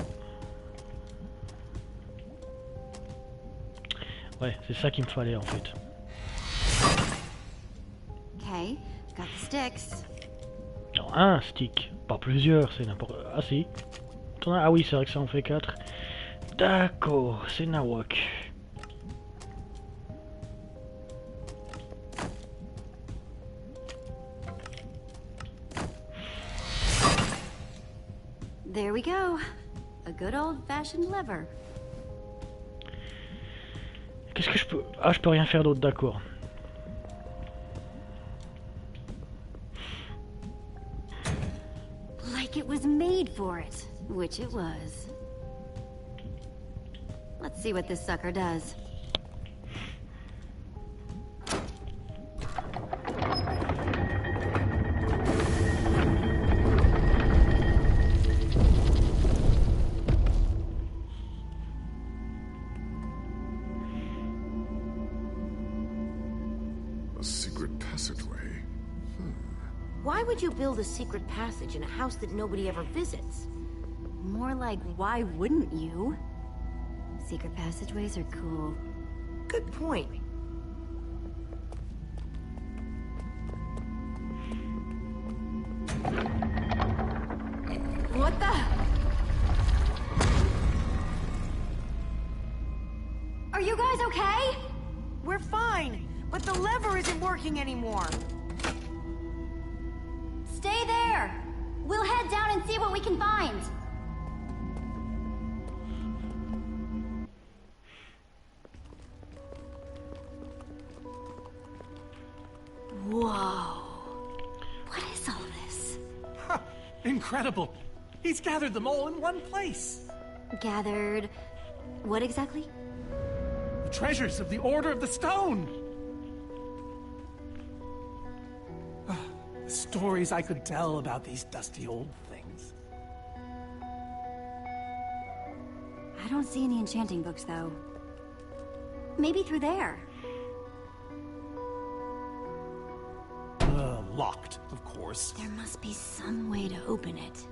Ouais, c'est ça qu'il me fallait en fait. Okay, got the sticks. Non, un stick, pas plusieurs, c'est n'importe... Ah si. Ah oui, c'est vrai que ça en fait 4. D'accord, c'est Nawak. There we go. A good old-fashioned lever. Qu'est-ce que je peux... Ah, je peux rien faire d'autre, d'accord. Like it was made for it, which it was. Let's see what this sucker does. A secret passageway. Why would you build a secret passage in a house that nobody ever visits? More like, why wouldn't you? Secret passageways are cool. Good point. What the? Are you guys okay? We're fine, but the lever isn't working anymore. Stay there! We'll head down and see what we can find. Whoa. What is all this? Huh, incredible. He's gathered them all in one place. Gathered... what exactly? The treasures of the Order of the Stone. The stories I could tell about these dusty old things. I don't see any enchanting books, though. Maybe through there. Locked, of course. There must be some way to open it.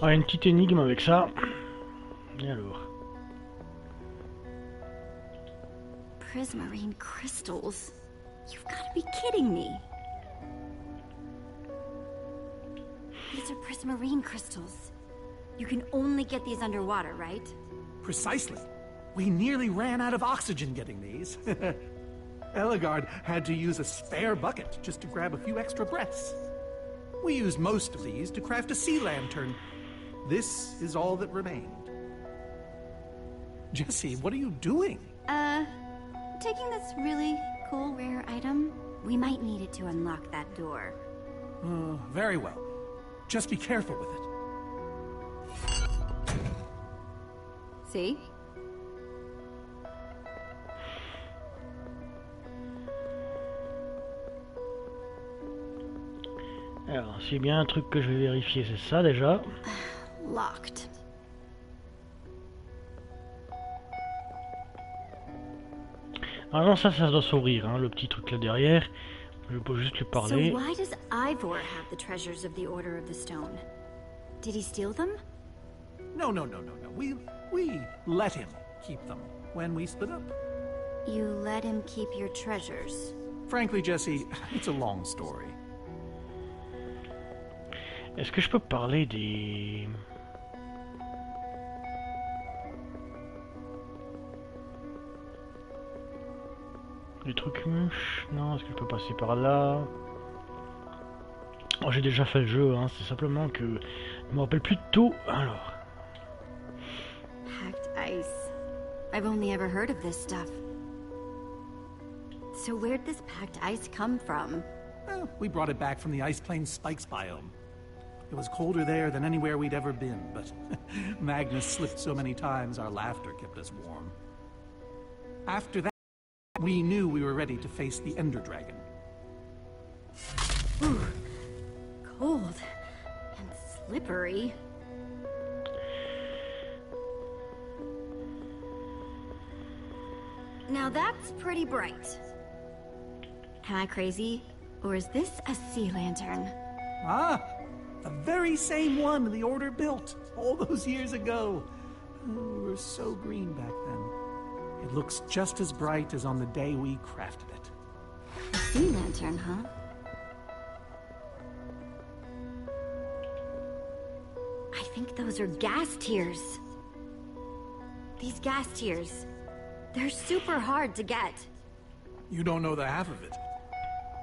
Ah, une petite énigme avec ça. Et alors? Prismarine crystals? You've got to be kidding me. These are prismarine crystals. You can only get these underwater, right? Precisely. We nearly ran out of oxygen getting these. Eligard had to use a spare bucket just to grab a few extra breaths. We used most of these to craft a sea lantern. This is all that remained. Jesse, what are you doing? Taking this really cool rare item. We might need it to unlock that door. Very well. Just be careful with it. See? Alors, s'il y a bien un truc que je vais vérifier, c'est ça déjà. Locked. Ah non, ça doit s'ouvrir, hein, le petit truc là derrière. Je peux juste lui parler. So why does Ivor have the treasures of the Order of the Stone? Did he steal them? No. We let him keep them when we split up. You let him keep your treasures. Frankly, Jesse, it's a long story. Est-ce que je peux parler des... des trucs mûches? Non, est-ce que je peux passer par là? Oh, j'ai déjà fait le jeu, hein. C'est simplement que je me rappelle plus de tout. Alors... Packed ice. I've only ever heard of this stuff. So where'd this packed ice come from? Well, we brought it back from the Ice Plains Spikes biome. It was colder there than anywhere we'd ever been, but Magnus slipped so many times our laughter kept us warm. After that, we knew we were ready to face the Ender Dragon. Ooh, cold and slippery. Now that's pretty bright. Am I crazy? Or is this a sea lantern? Ah, the very same one the Order built all those years ago. Oh, we were so green back then. It looks just as bright as on the day we crafted it. A sea lantern, huh? I think those are gas tiers. These gas tiers, they're super hard to get. You don't know the half of it.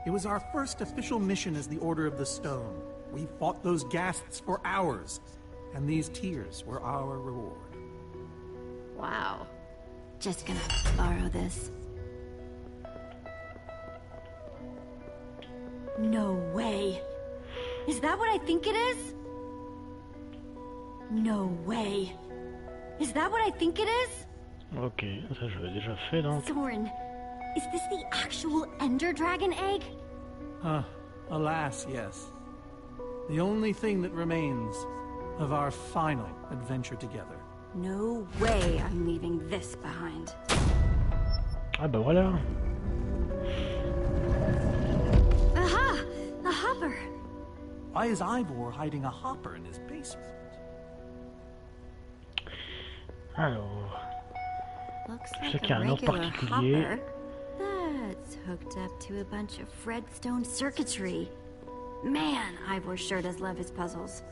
It was our first official mission as the Order of the Stone. We fought those ghasts for hours, and these tears were our reward. Wow. Just gonna borrow this. No way. Is that what I think it is? No way. Is that what I think it is? Ok, ça je l'ai déjà fait donc. Soren, is this the actual Ender Dragon egg? Alas, yes. The only thing that remains of our final adventure together. No way I'm leaving this behind. Ah bah voilà. Aha! A hopper! Why is Ivor hiding a hopper in his basement? Alors... Looks Je sais like qu'il y a a un ordre regular particulier. hopper. That's hooked up to a bunch of Fredstone circuitry. Man, Ivor sure does love his puzzles.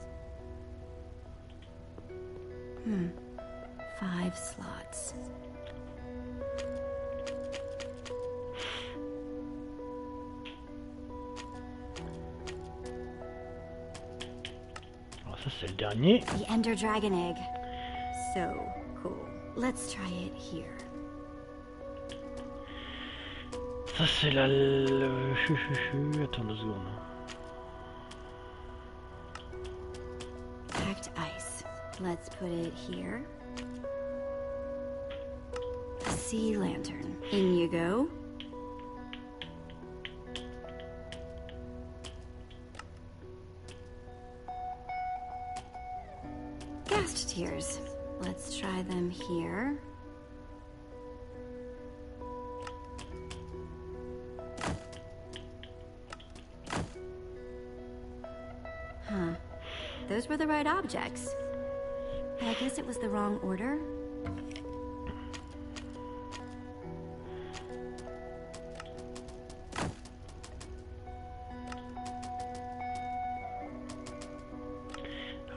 5 slots. Alors ça c'est le dernier. The Ender Dragon egg. So cool. Let's try it here. Ça c'est la... Attends 2 secondes. Packed ice. Let's put it here. A sea lantern. In you go. Ghast tears. Let's try them here. Huh. Those were the right objects. I guess it was the wrong order.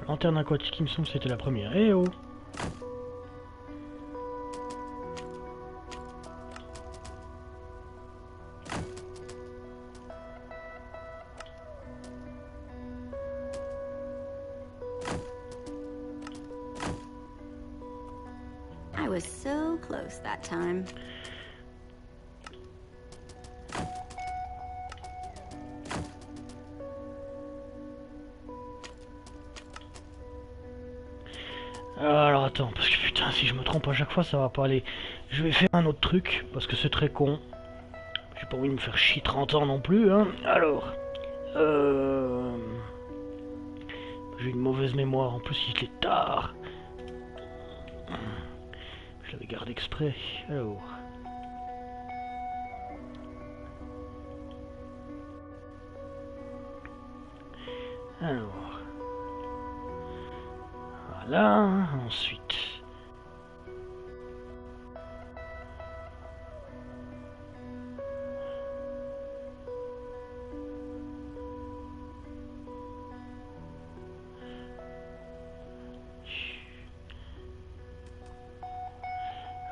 La lanterne aquatique, il me semble que c'était la première. Eh oh! I was so close that time. Alors attends, parce que putain, si je me trompe à chaque fois, ça va pas aller. Je vais faire un autre truc, parce que c'est très con. J'ai pas envie de me faire chier 30 ans non plus, hein. Alors... J'ai une mauvaise mémoire, en plus il est tard. Je l'avais gardé exprès. Alors... Voilà, ensuite...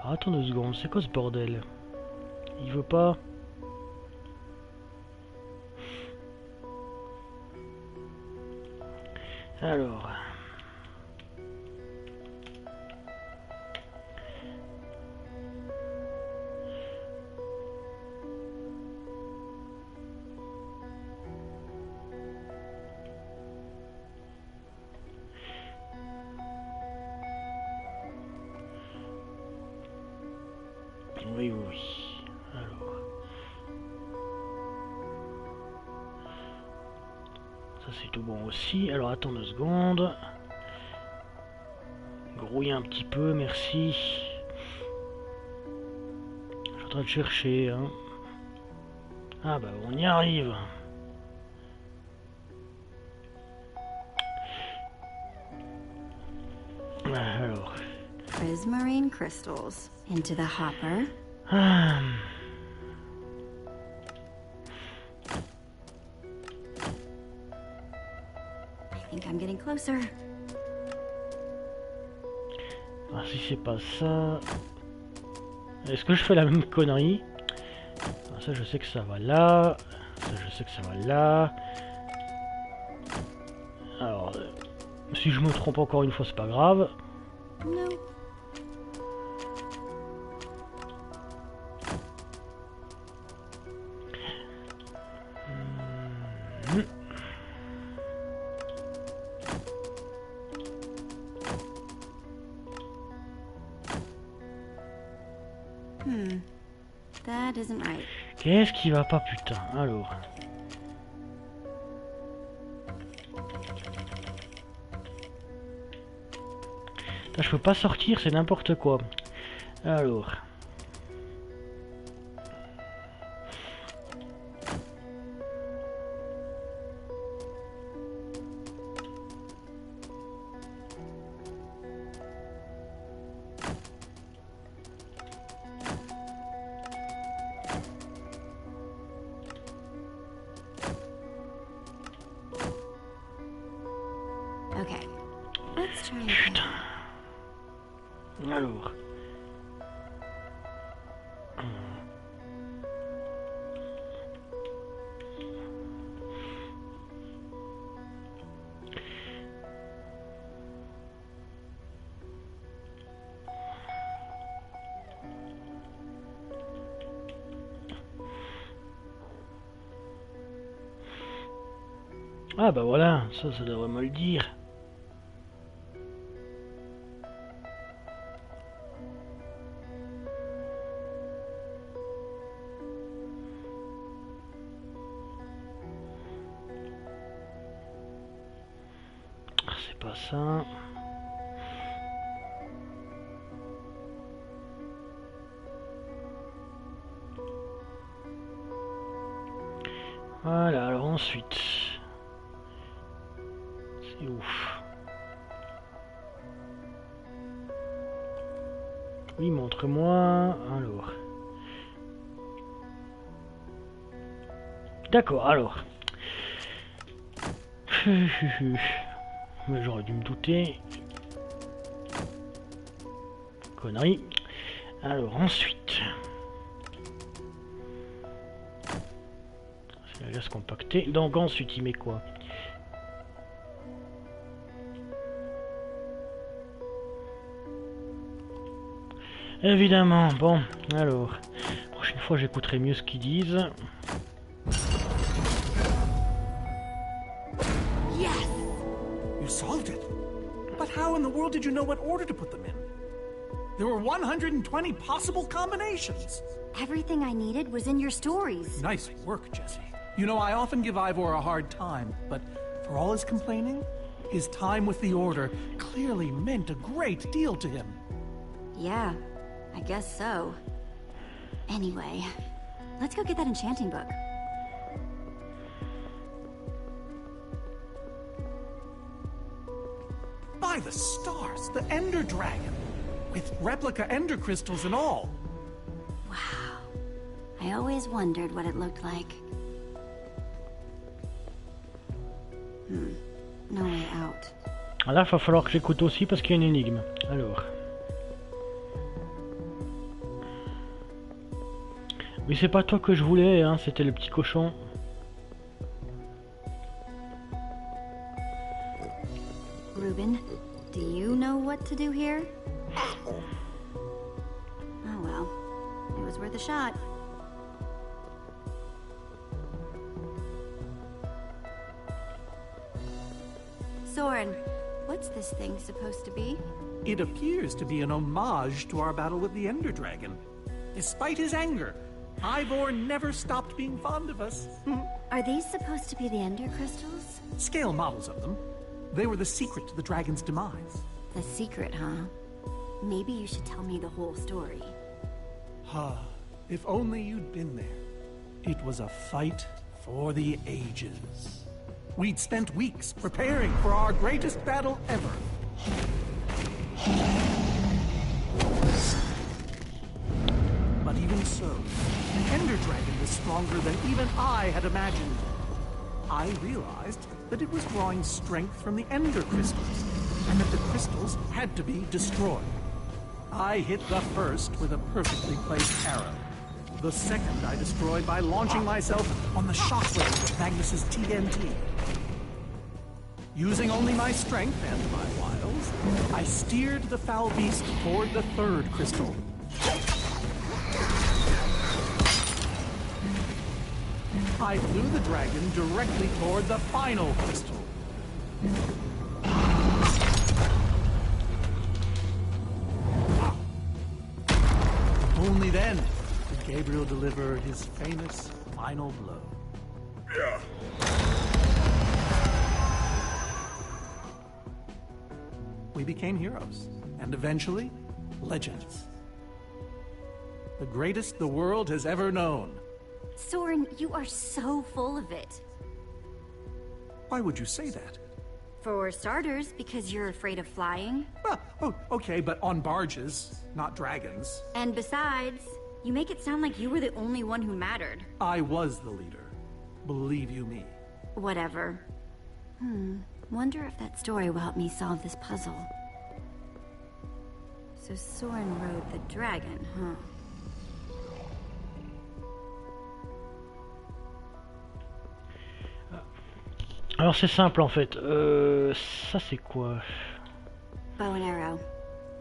Alors, attends 2 secondes, c'est quoi ce bordel? Il veut pas... Alors... Oui, oui, oui. Alors... Ça c'est tout bon aussi. Alors attends 2 secondes. Grouille un petit peu, merci. Je suis en train de chercher. Hein. Ah bah on y arrive. Alors... Prismarine crystals into the hopper. Ah. I think I'm getting closer. Ah, si c'est pas ça... Est-ce que je fais la même connerie? Ah, ça je sais que ça va là. Ça je sais que ça va là. Alors... si je me trompe encore une fois, c'est pas grave. No. That isn't right. Qu'est-ce qui va pas, putain? Alors... Là, je peux pas sortir, c'est n'importe quoi. Alors... Okay. Let's try again. Putain. Alors... Ah bah voilà, ça devrait me le dire. C'est pas ça. Voilà, alors ensuite... C'est ouf. Oui, montre-moi. Alors. D'accord, alors. Mais j'aurais dû me douter. Connerie. Alors, ensuite. C'est la glace compactée. Donc, ensuite, il met quoi? Évidemment, bon, alors, prochaine fois j'écouterai mieux ce qu'ils disent. Yes! You solved it. But how in the world did you know what order to put them in? There were 120 possible combinations. Everything I needed was in your stories. Nice work, Jesse. You know, I often give Ivor a hard time, but for all his complaining, his time with the Order clearly meant a great deal to him. Yeah, I guess so. Anyway, let's go get that enchanting book. By By the stars, the Ender Dragon, with replica Ender crystals and all. Wow. I always wondered what it looked like. No way out. Ah là, il va falloir que j'écoute aussi parce qu'il y a une énigme. Alors. Oui, c'est pas toi que je voulais, hein, c'était le petit cochon. Reuben, do you know what to do here? Oh well, it was worth a shot. Soren, what's this thing supposed to be? It appears to be an homage to our battle with the Ender Dragon. Despite his anger, Ivor never stopped being fond of us. Are these supposed to be the Ender crystals? Scale models of them. They were the secret to the dragon's demise. The secret, huh? Maybe you should tell me the whole story. If only you'd been there. It was a fight for the ages. We'd spent weeks preparing for our greatest battle ever. But even so, the Ender Dragon was stronger than even I had imagined. I realized that it was drawing strength from the Ender crystals, and that the crystals had to be destroyed. I hit the first with a perfectly placed arrow. The second I destroyed by launching myself on the shockwave of Magnus's TNT. Using only my strength and my wiles, I steered the foul beast toward the third crystal. I flew the dragon directly toward the final crystal. Only then did Gabriel deliver his famous final blow. Yeah. We became heroes, and eventually, legends. The greatest the world has ever known. Soren, you are so full of it. Why would you say that? For starters, because you're afraid of flying. Oh, okay, but on barges, not dragons. And besides, you make it sound like you were the only one who mattered. I was the leader. Believe you me. Whatever. Wonder if that story will help me solve this puzzle. So Soren rode the dragon, huh? Alors c'est simple en fait. Ça c'est quoi? Bow and arrow.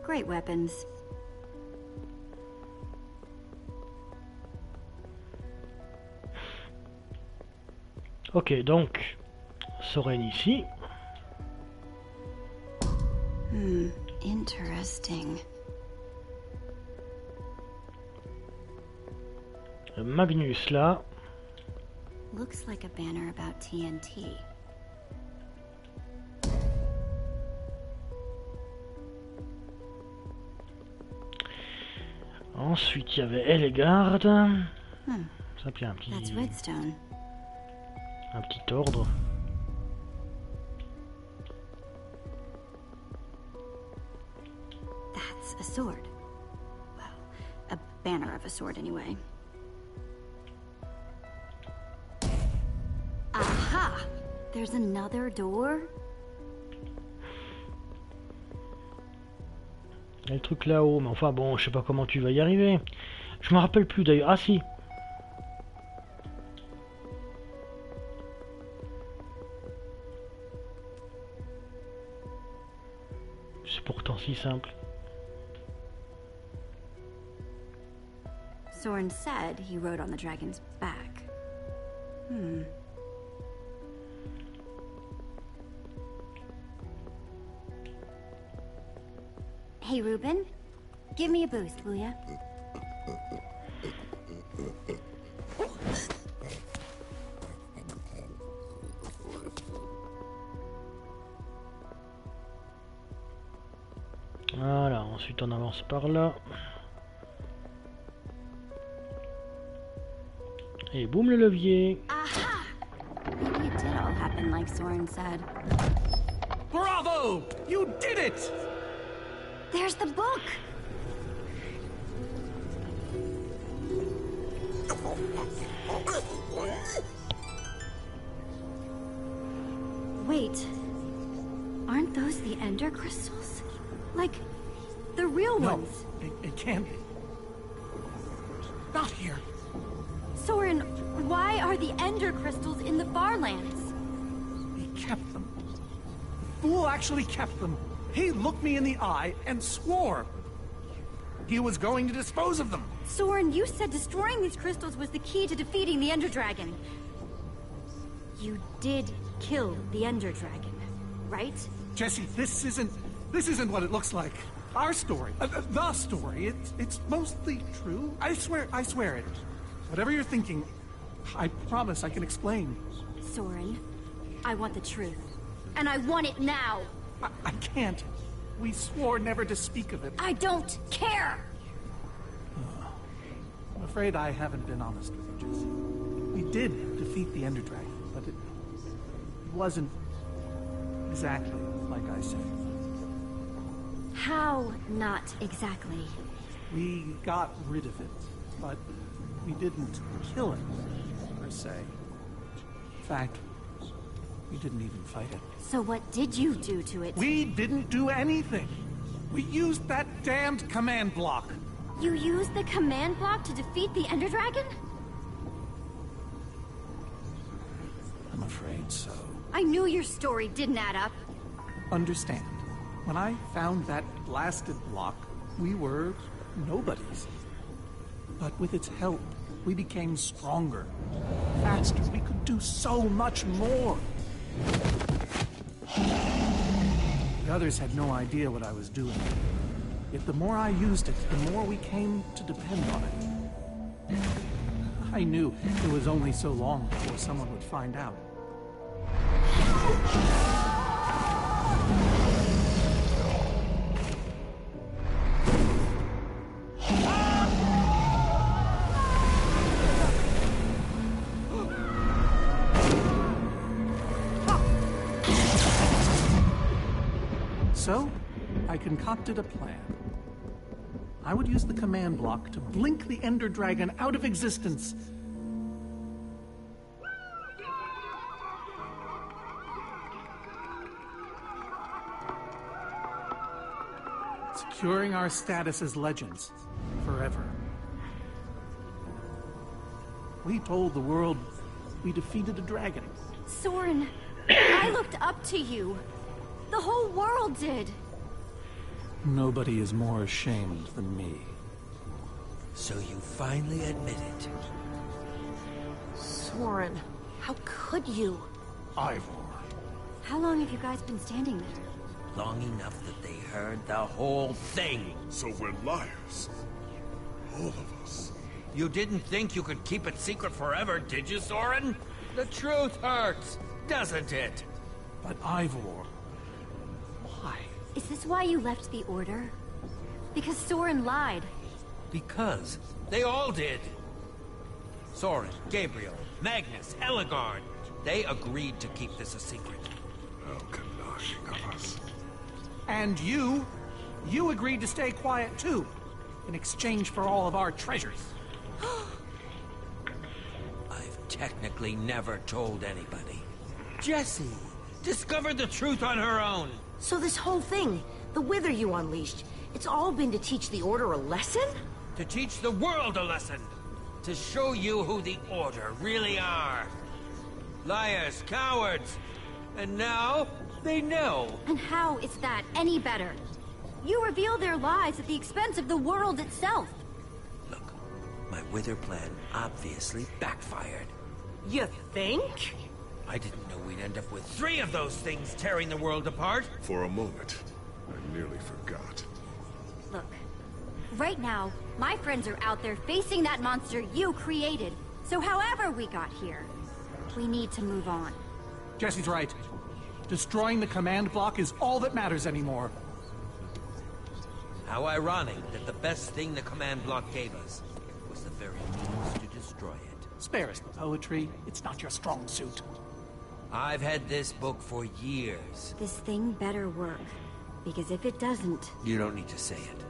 Great weapons. Ok, donc Soren ici. Interesting. Magnus là. Looks like a banner about TNT. Ensuite, il y avait Ellegarde. Ça puis un petit ordre. That's a sword. Well, a banner of a sword anyway. Aha! There's another door? Il y a le truc là-haut, mais enfin bon, je sais pas comment tu vas y arriver. Je me rappelle plus d'ailleurs. Ah si. C'est pourtant si simple. Soren said he rode on the dragon's back. Hey, Reuben. Give me a boost, will ya? Voilà, ensuite on avance par là. Et boum le levier. Aha! Maybe it did all happen like Soren said. Bravo! You did it! There's the book! Wait. Aren't those the Ender crystals? Like, the real ones? It can't be. Not here. Soren, why are the Ender crystals in the Farlands? He kept them. The fool actually kept them. He looked me in the eye and swore he was going to dispose of them. Soren, you said destroying these crystals was the key to defeating the Ender Dragon. You did kill the Ender Dragon, right? Jesse, this isn't what it looks like. Our story, the story, it's mostly true. I swear it. Whatever you're thinking, I promise I can explain. Soren, I want the truth. And I want it now! I can't. We swore never to speak of it. I don't care! I'm afraid I haven't been honest with you, Jesse. We did defeat the Ender Dragon, but it wasn't exactly like I said. How not exactly? We got rid of it, but we didn't kill it, per se. In fact, we didn't even fight it. So what did you do to it? We didn't do anything. We used that damned command block. You used the command block to defeat the Ender Dragon? I'm afraid so. I knew your story didn't add up. Understand, when I found that blasted block, we were nobodies. But with its help, we became stronger, faster. We could do so much more. The others had no idea what I was doing. Yet the more I used it, the more we came to depend on it. I knew it was only so long before someone would find out. So, I concocted a plan. I would use the command block to blink the Ender Dragon out of existence. Securing our status as legends forever. We told the world we defeated a dragon. Soren, I looked up to you. The whole world did. Nobody is more ashamed than me. So you finally admit it. Soren, how could you? Ivor. How long have you guys been standing there? Long enough that they heard the whole thing. So we're liars. All of us. You didn't think you could keep it secret forever, did you, Soren? The truth hurts, doesn't it? But Ivor... why? Is this why you left the Order? Because Soren lied. Because they all did. Soren, Gabriel, Magnus, Ellegaard. They agreed to keep this a secret. How kanashing of us. And you agreed to stay quiet too, in exchange for all of our treasures. I've technically never told anybody. Jessie discovered the truth on her own. So this whole thing, the wither you unleashed, it's all been to teach the Order a lesson? To teach the world a lesson. To show you who the Order really are. Liars, cowards. And now, they know. And how is that any better? You reveal their lies at the expense of the world itself. Look, my wither plan obviously backfired. You think? I didn't know we'd end up with 3 of those things tearing the world apart. For a moment, I nearly forgot. Look, right now, my friends are out there facing that monster you created. So however we got here, we need to move on. Jessie's right. Destroying the command block is all that matters anymore. How ironic that the best thing the command block gave us was the very means to destroy it. Spare us the poetry. It's not your strong suit. I've had this book for years. This thing better work. Because if it doesn't... You don't need to say it.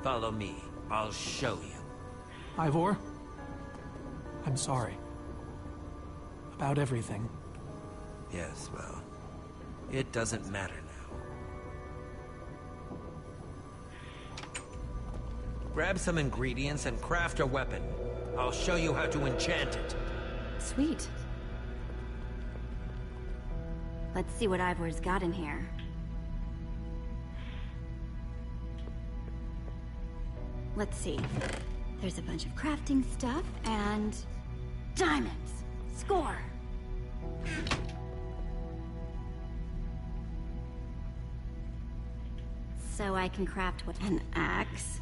Follow me. I'll show you. Ivor, I'm sorry. About everything. Yes, well, it doesn't matter now. Grab some ingredients and craft a weapon. I'll show you how to enchant it. Sweet. Let's see what Ivor's got in here. Let's see. There's a bunch of crafting stuff and... diamonds! Score! So I can craft what? An axe?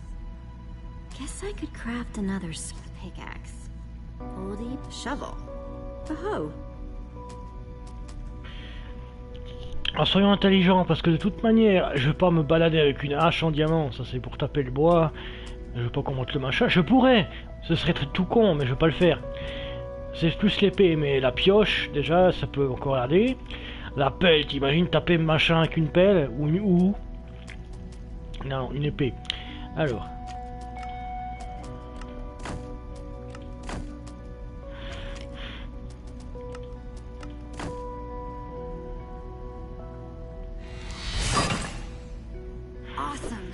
Guess I could craft another pickaxe. Oldie, shovel. A hoe. Alors soyons intelligents, parce que de toute manière, je vais pas me balader avec une hache en diamant, ça c'est pour taper le bois. Je veux pas qu'on monte le machin. Je pourrais, ce serait tout con, mais je vais pas le faire. C'est plus l'épée, mais la pioche, déjà, ça peut encore aller. La pelle, t'imagines taper machin avec une pelle ou une houe. Non, une épée. Alors. Awesome.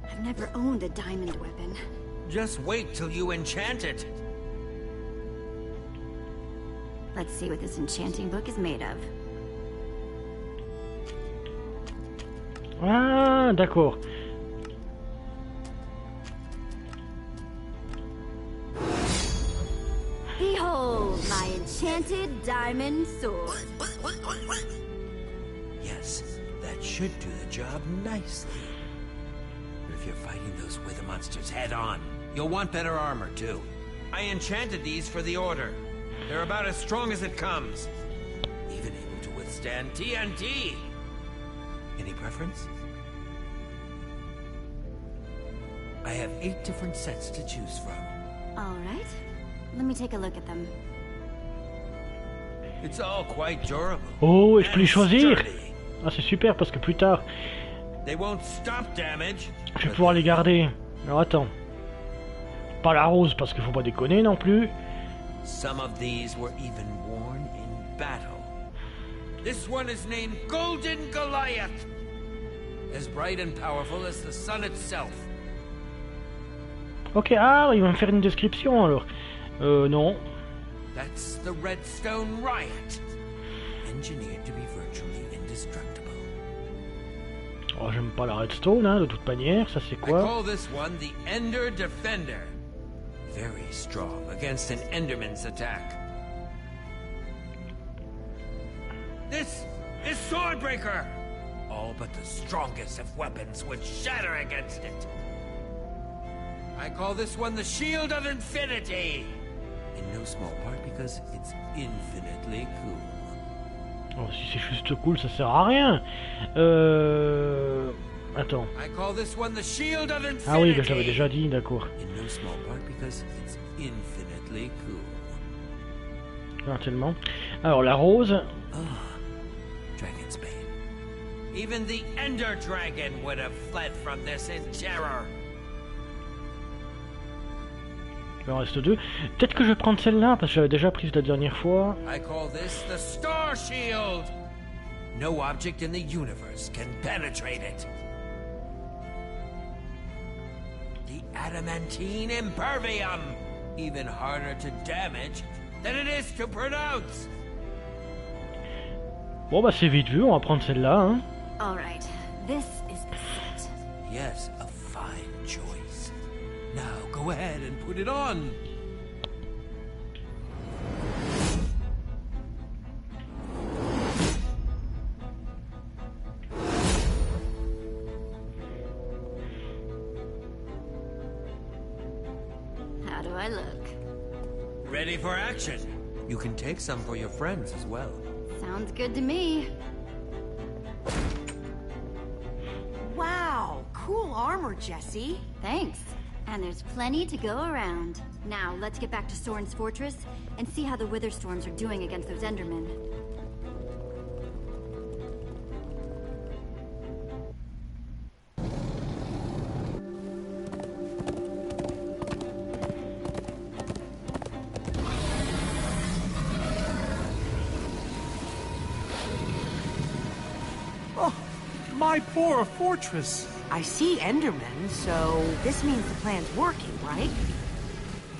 I've never owned a diamond weapon. Just wait till you enchant it. Let's see what this enchanting book is made of. Ah, d'accord. Behold, my enchanted diamond sword. Yes, that should do the job nicely. But if you're fighting those wither monsters head on, you'll want better armor too. I enchanted these for the Order. They're about as strong as it comes. Even able to withstand TNT. Any preference? I have 8 different sets to choose from. All right. Let me take a look at them. It's all quite durable. Oh, et je peux les and choisir. sturdy. Ah, c'est super parce que plus tard, They won't stop damage. je vais pouvoir les garder. Alors attends. Pas la rose parce qu'il faut pas déconner non plus. Some of these were even worn in battle. This one is named Golden Goliath. As bright and powerful as the sun itself. Ok, ah, il va me faire une description alors. Non. That's the Redstone Riot. Engineered to be virtually indestructible. Oh, j'aime pas la redstone, hein, de toute manière. Ça c'est I quoi? call this one the Ender Defender. Very strong against an Enderman's attack. This is Swordbreaker. All but the strongest of weapons would shatter against it. I call this one the Shield of Infinity. In no small part because it's infinitely cool. Oh, si c'est juste cool, ça sert à rien. Attends. I call this one the Shield of Infinity. Ah oui, bah, je l'avais déjà dit, d'accord. In no small part because it's infinitely cool. Non, tellement. Alors, la rose. Dragon's Bane. Even the Ender Dragon would have fled from this in terror. Il en reste 2. Peut-être que je vais prendre celle-là, parce que j'avais déjà prise la dernière fois. I call this the Star Shield. No object in the universe can penetrate it. The Adamantine Impervium. Even harder to damage than it is to pronounce. Bon, bah c'est vite vu, on va prendre celle-là. Hein. All right. This is the set. Yes, a fine choice. Now go ahead and put it on. How do I look? Ready for action. You can take some for your friends as well. Sounds good to me. Wow, cool armor, Jesse. Thanks. And there's plenty to go around. Now, let's get back to Soren's fortress and see how the Witherstorms are doing against those Endermen. Oh, my poor fortress. I see Endermen, so this means the plan's working, right?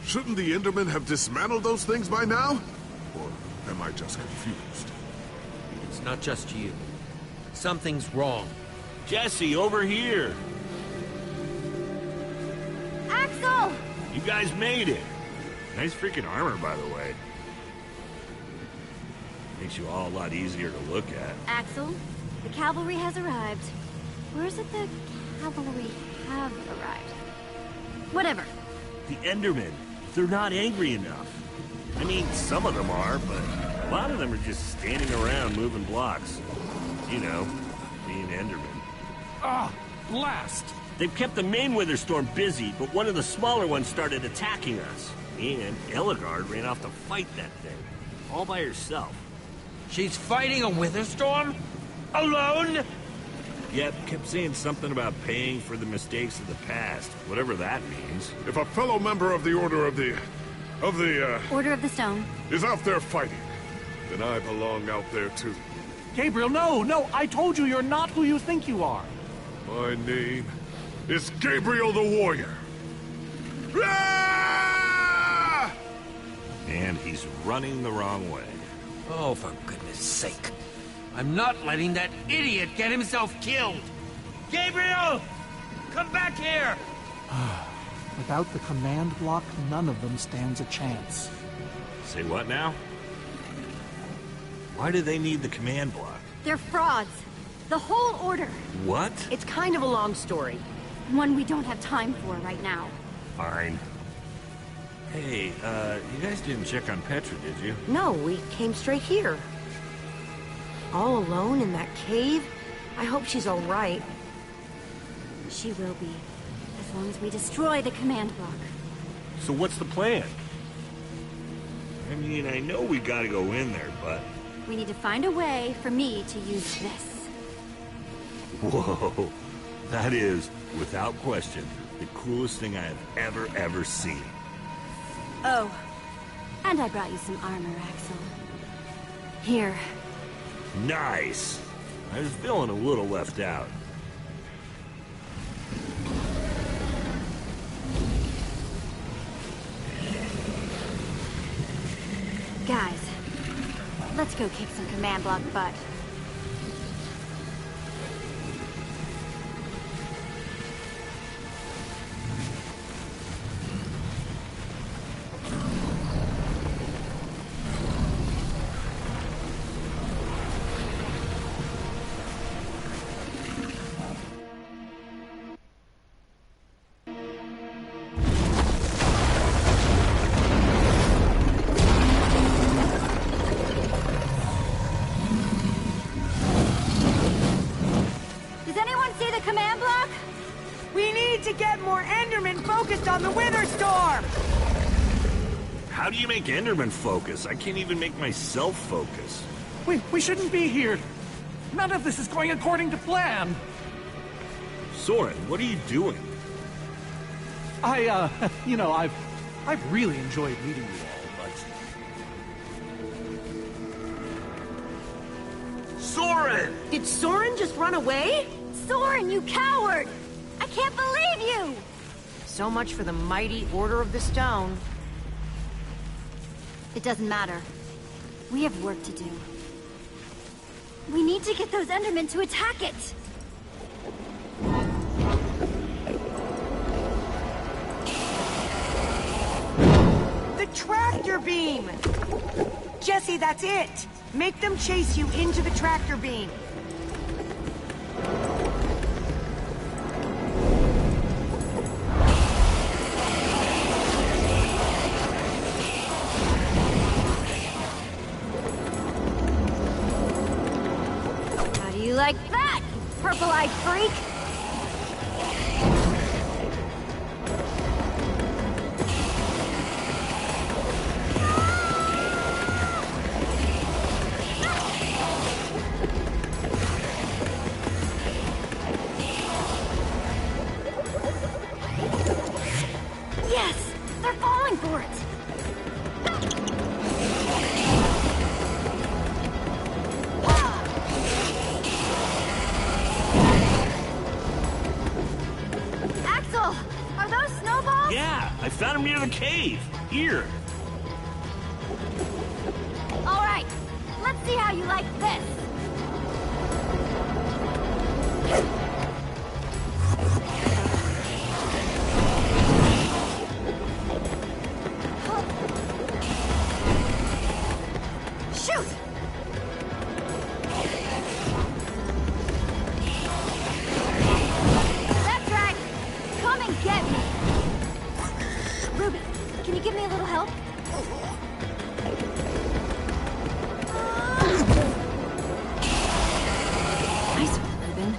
Shouldn't the Endermen have dismantled those things by now? Or am I just confused? It's not just you. Something's wrong. Jesse, over here! Axel! You guys made it! Nice freaking armor, by the way. Makes you all a lot easier to look at. Axel, the cavalry has arrived. Where is it the cavalry have arrived? Whatever. The Endermen, they're not angry enough. I mean, some of them are, but a lot of them are just standing around moving blocks. You know, being Endermen. Ah, blast! They've kept the main Witherstorm busy, but one of the smaller ones started attacking us. And Ellegaard ran off to fight that thing, all by herself. She's fighting a Witherstorm? Alone? Yep, kept saying something about paying for the mistakes of the past, whatever that means. If a fellow member of the Order of the Order of the Stone. is out there fighting, then I belong out there too. Gabriel, no, I told you you're not who you think you are. My name is Gabriel the Warrior. Ah! And he's running the wrong way. Oh, for goodness sake. I'm not letting that idiot get himself killed! Gabriel! Come back here! Without the command block, none of them stands a chance. Say what now? Why do they need the command block? They're frauds. The whole Order. What? It's kind of a long story. One we don't have time for right now. Fine. Hey, you guys didn't check on Petra, did you? No, we came straight here. All alone in that cave? I hope she's all right. She will be. As long as we destroy the command block. So what's the plan? I mean, I know we gotta go in there, but... We need to find a way for me to use this. Whoa. That is, without question, the coolest thing I have ever seen. Oh, and I brought you some armor, Axel. Here. Nice! I was feeling a little left out. Guys, let's go kick some command block butt. On the Witherstorm! How do you make Enderman focus? I can't even make myself focus. We shouldn't be here. None of this is going according to plan. Soren, what are you doing? You know, I've really enjoyed meeting you all, but... Soren! Did Soren just run away? Soren, you coward! I can't believe you! So much for the mighty Order of the Stone. It doesn't matter. We have work to do. We need to get those Endermen to attack it! The tractor beam! Jesse, that's it! Make them chase you into the tractor beam. Like that, purple-eyed freak! the cave. Here. All right, let's see how you like this. Shoot! That's right. Come and get me. Ruby, can you give me a little help? Nice one, Ruben.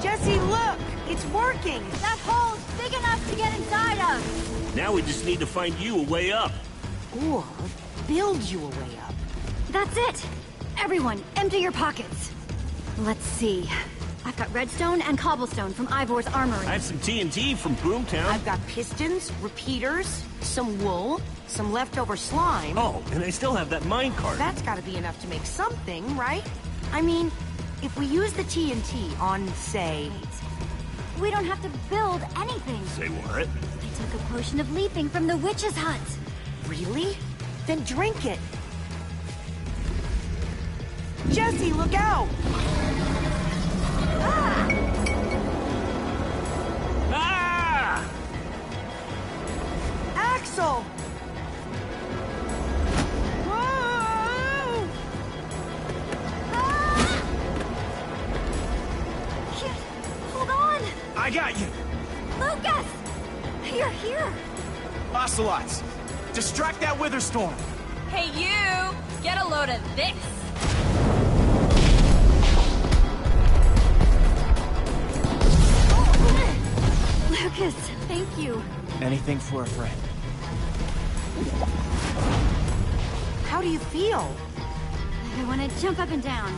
Jesse, look! It's working! That hole's big enough to get inside of. Now we just need to find you a way up. Or build you a way up. That's it. Everyone, empty your pockets. Let's see. I've got redstone and cobblestone from Ivor's armory. I have some TNT from Boomtown. I've got pistons, repeaters, some wool, some leftover slime. Oh, and I still have that minecart. That's gotta be enough to make something, right? I mean, if we use the TNT on, say... Wait. We don't have to build anything. Say what? I took a potion of leaping from the witch's hut. Really? Then drink it. Jesse, look out! Ah! Axel! Whoa! Shit! Hold on! I got you! Lucas! You're here! Ocelots! Distract that Witherstorm! Hey, you! Get a load of this! Lucas, thank you. Anything for a friend. How do you feel? I want to jump up and down.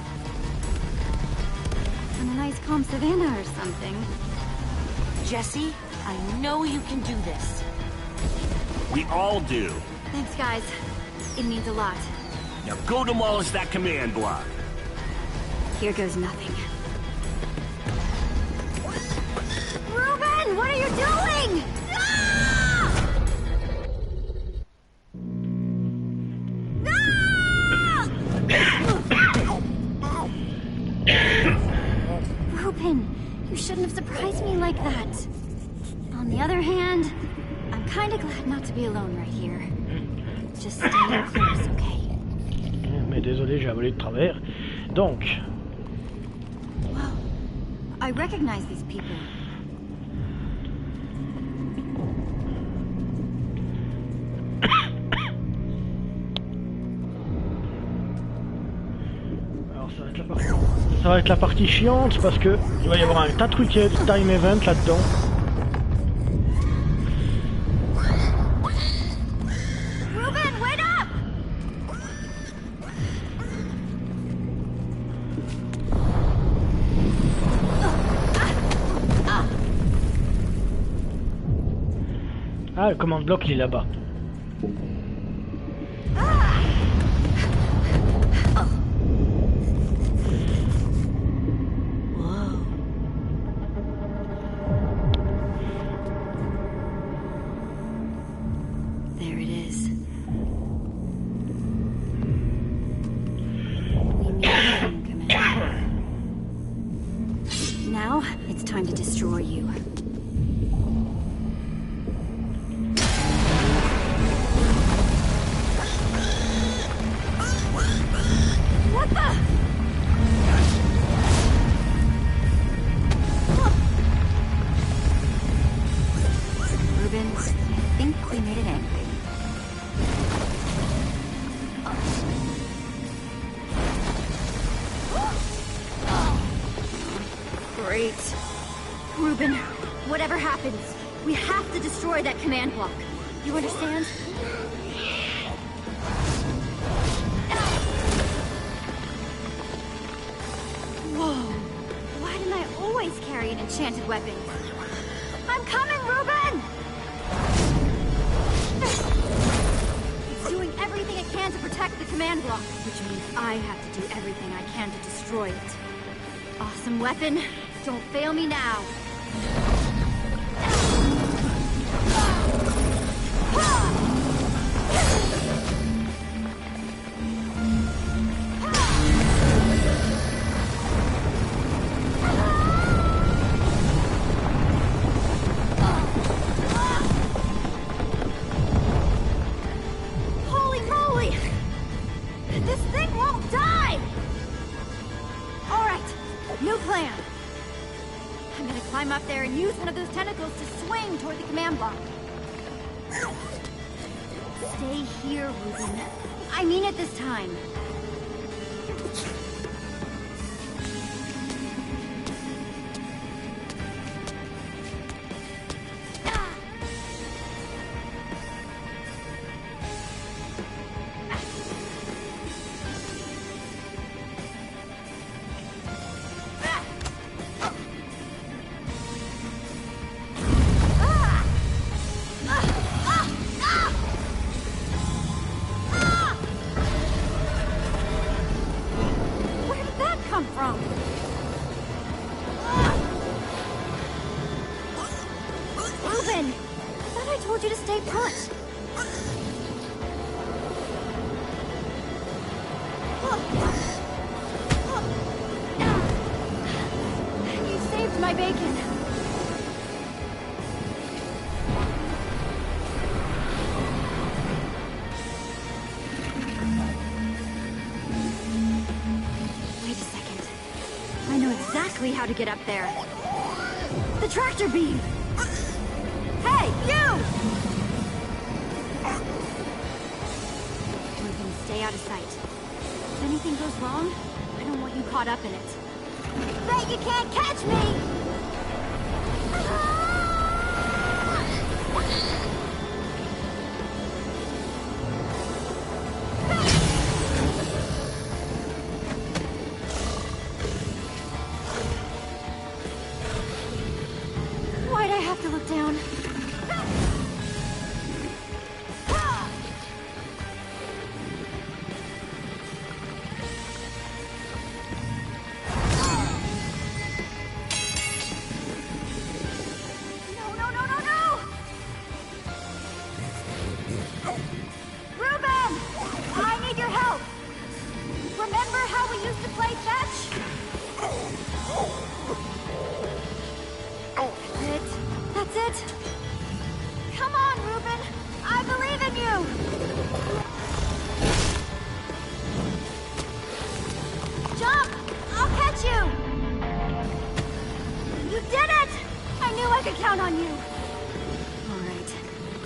On a nice calm savannah or something. Jesse, I know you can do this. We all do. Thanks, guys. It means a lot. Now go demolish that command block. Here goes nothing. Ruben, what are you doing? Ah! Ah! Ruben, you shouldn't have surprised me like that. On the other hand, I'm kind of glad not to be alone right here. Just stay close, okay? Mais désolé, j'ai volé de travers. Donc... Wow. I recognize these people. Alors ça va être la partie chiante parce que il va y avoir un tas de trucs time event là-dedans. Ruben, wait up! Ah, le commande bloc il est là-bas. There it is. We need him, Commander. Now, it's time to destroy you. What the? Ruben, I think we made it angry. Great. Ruben, whatever happens, we have to destroy that command block. You understand? an enchanted weapon. I'm coming, Reuben! It's doing everything it can to protect the command block, which means I have to do everything I can to destroy it. Awesome weapon. Don't fail me now. Use one of those tentacles to swing toward the command block. Stay here, Reuben. I mean it this time. How to get up there. The tractor beam! Hey, you! You can stay out of sight. If anything goes wrong, I don't want you caught up in it. Bet you can't catch me!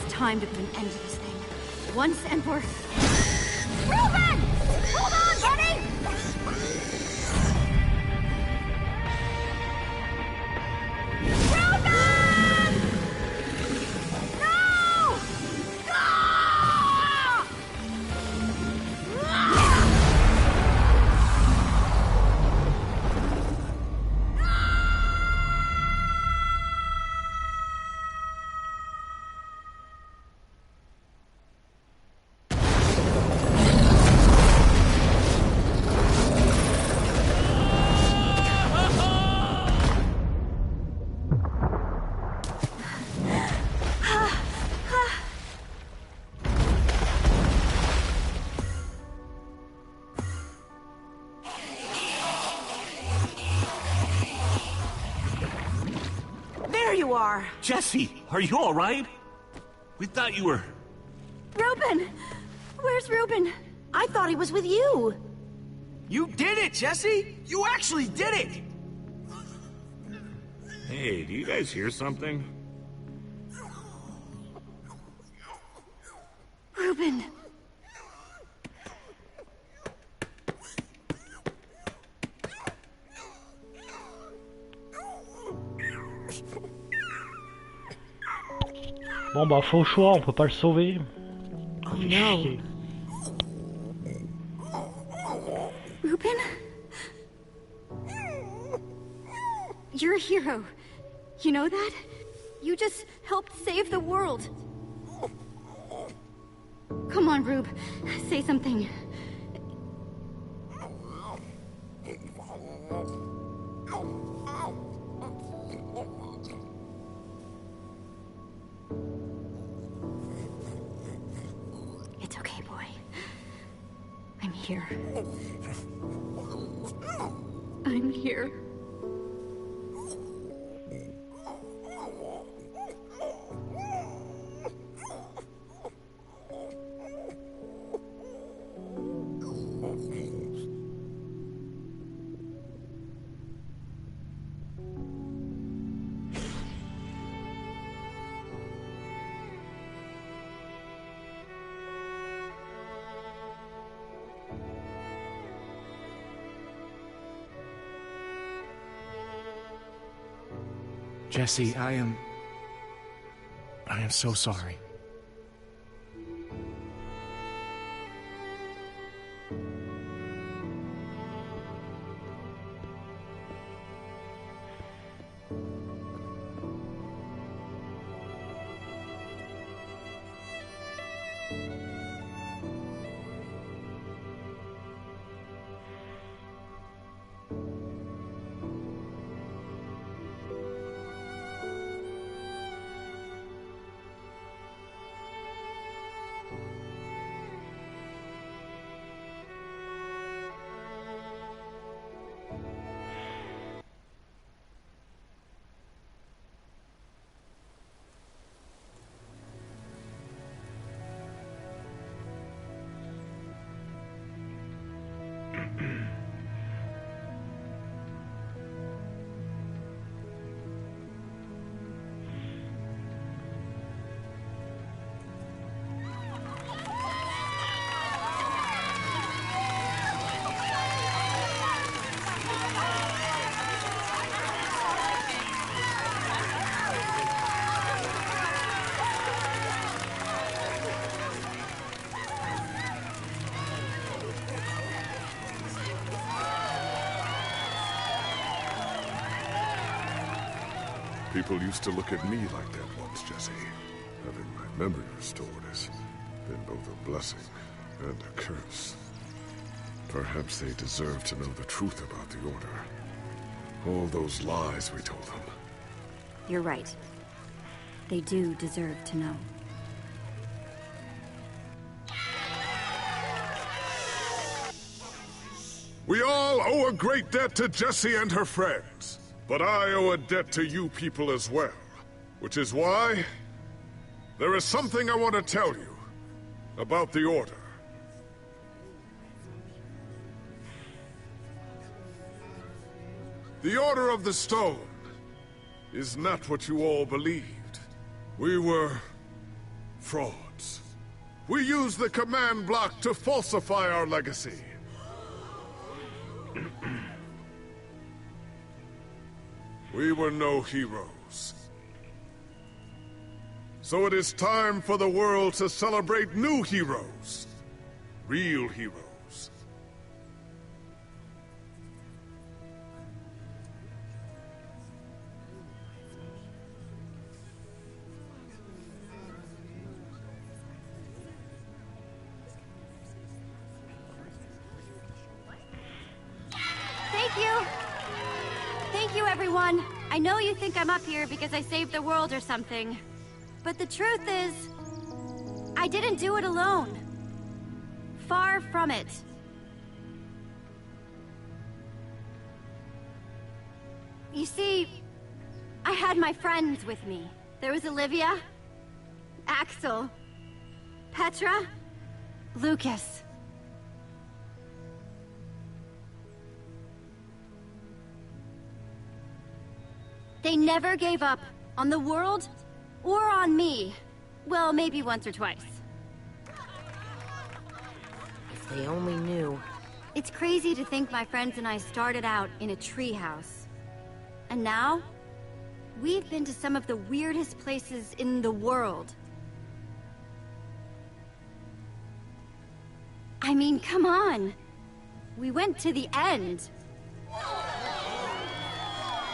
Time to put an end to this thing. Once and for... Reuben! Hold on, buddy! Reuben! No! Ah! Jesse, are you all right? We thought you were... Reuben! Where's Reuben? I thought he was with you. You did it, Jesse! You actually did it! Hey, do you guys hear something? Reuben! Bon bah faux choix, on peut pas le sauver. Oh no. Reuben? You're a hero. You know that? You just helped save the world. Come on, Rube. Say something. It's okay, boy. I'm here. I'm here. Jesse, I am so sorry. People used to look at me like that once, Jesse. Having my memory restored has been both a blessing and a curse. Perhaps they deserve to know the truth about the Order. All those lies we told them. You're right. They do deserve to know. We all owe a great debt to Jessie and her friends. But I owe a debt to you people as well. Which is why there is something I want to tell you about the Order. The Order of the Stone is not what you all believed. We were frauds. We used the command block to falsify our legacy. We were no heroes. So it is time for the world to celebrate new heroes. Real heroes. Thank you! Thank you, everyone! I know you think I'm up here because I saved the world or something. But the truth is, I didn't do it alone. Far from it. You see, I had my friends with me. There was Olivia, Axel, Petra, Lucas. They never gave up on the world or on me. Well, maybe once or twice. If they only knew. It's crazy to think my friends and I started out in a treehouse. And now, we've been to some of the weirdest places in the world. I mean, come on. We went to the end.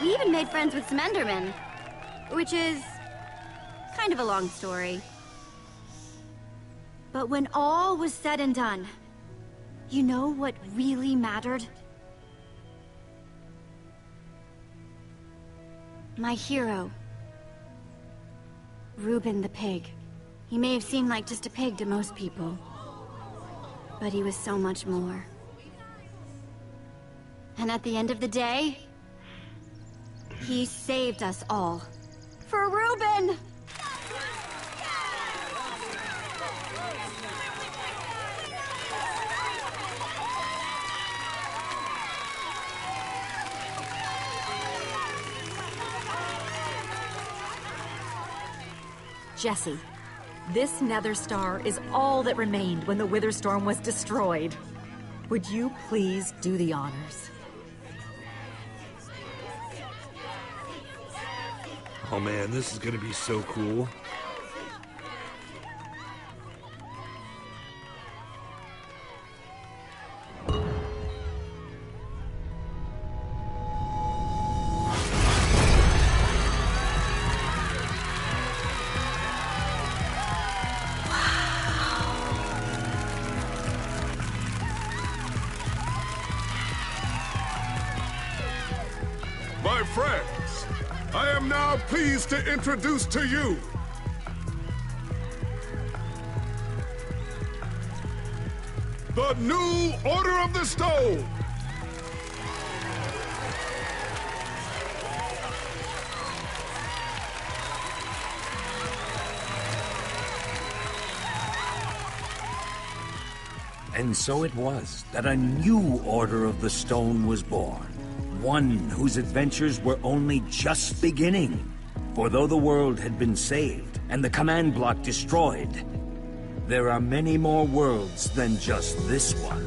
We even made friends with some Endermen. Which is kind of a long story. But when all was said and done, you know what really mattered? My hero. Reuben the pig. He may have seemed like just a pig to most people, but he was so much more. And at the end of the day, he saved us all. For Reuben! Jesse, this nether star is all that remained when the Witherstorm was destroyed. Would you please do the honors? Oh man, this is gonna be so cool. My friends, I am now pleased to introduce to you the new Order of the Stone. And so it was that a new Order of the Stone was born. One whose adventures were only just beginning. For though the world had been saved and the command block destroyed, there are many more worlds than just this one.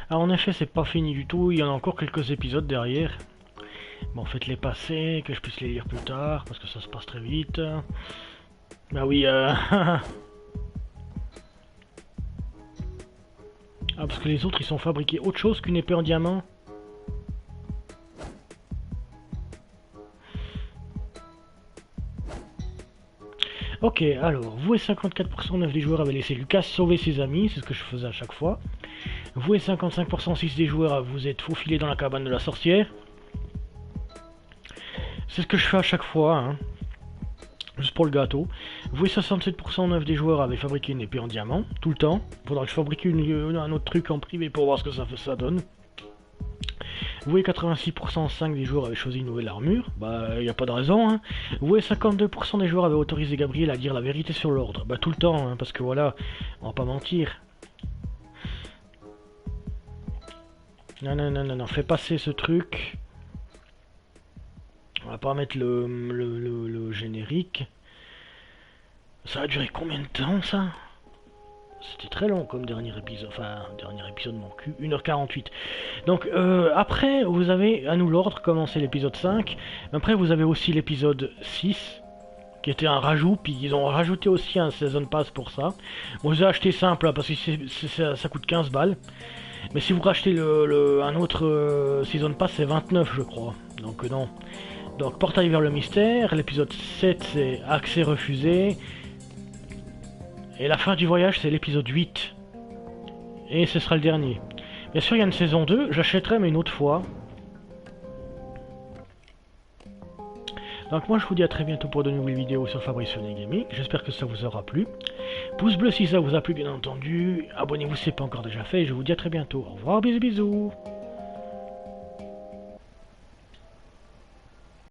Alors en effet, c'est pas fini du tout, il y en a encore quelques épisodes derrière. Bon, faites-les passer, que je puisse les lire plus tard, parce que ça se passe très vite. Bah oui, Ah, parce que les autres, ils sont fabriqués autre chose qu'une épée en diamant. Ok, alors, vous et 54% des joueurs avaient laissé Lucas sauver ses amis, c'est ce que je faisais à chaque fois. Vous et 55% 6 des joueurs vous êtes faufilés dans la cabane de la sorcière. C'est ce que je fais à chaque fois, hein. Juste pour le gâteau. Vous et 67% 9 des joueurs avaient fabriqué une épée en diamant, tout le temps. Faudra que je fabrique un autre truc en privé pour voir ce que ça donne. Vous et 86% 5 des joueurs avaient choisi une nouvelle armure, bah y a pas de raison, hein. Vous et 52% des joueurs avaient autorisé Gabriel à dire la vérité sur l'ordre, bah tout le temps, hein, parce que voilà, on va pas mentir. Non, fais passer ce truc. On va pas mettre le générique. Ça a duré combien de temps ça? C'était très long comme dernier épisode. Enfin, dernier épisode de mon cul. 1h48. Donc après, vous avez à nous l'ordre commencé l'épisode 5. Après, vous avez aussi l'épisode 6. Qui était un rajout. Puis ils ont rajouté aussi un Season Pass pour ça. Moi, j'ai acheté simple là, parce que ça coûte 15 balles. Mais si vous rachetez un autre Season Pass, c'est 29 je crois. Donc non. Donc Portail vers le mystère, l'épisode 7 c'est accès refusé. Et la fin du voyage c'est l'épisode 8. Et ce sera le dernier. Bien sûr il y a une saison 2, j'achèterai mais une autre fois. Donc moi je vous dis à très bientôt pour de nouvelles vidéos sur Fun&Gaming. J'espère que ça vous aura plu. Pouce bleu si ça vous a plu bien entendu. Abonnez-vous si ce n'est pas encore déjà fait. Et je vous dis à très bientôt. Au revoir, bisous bisous.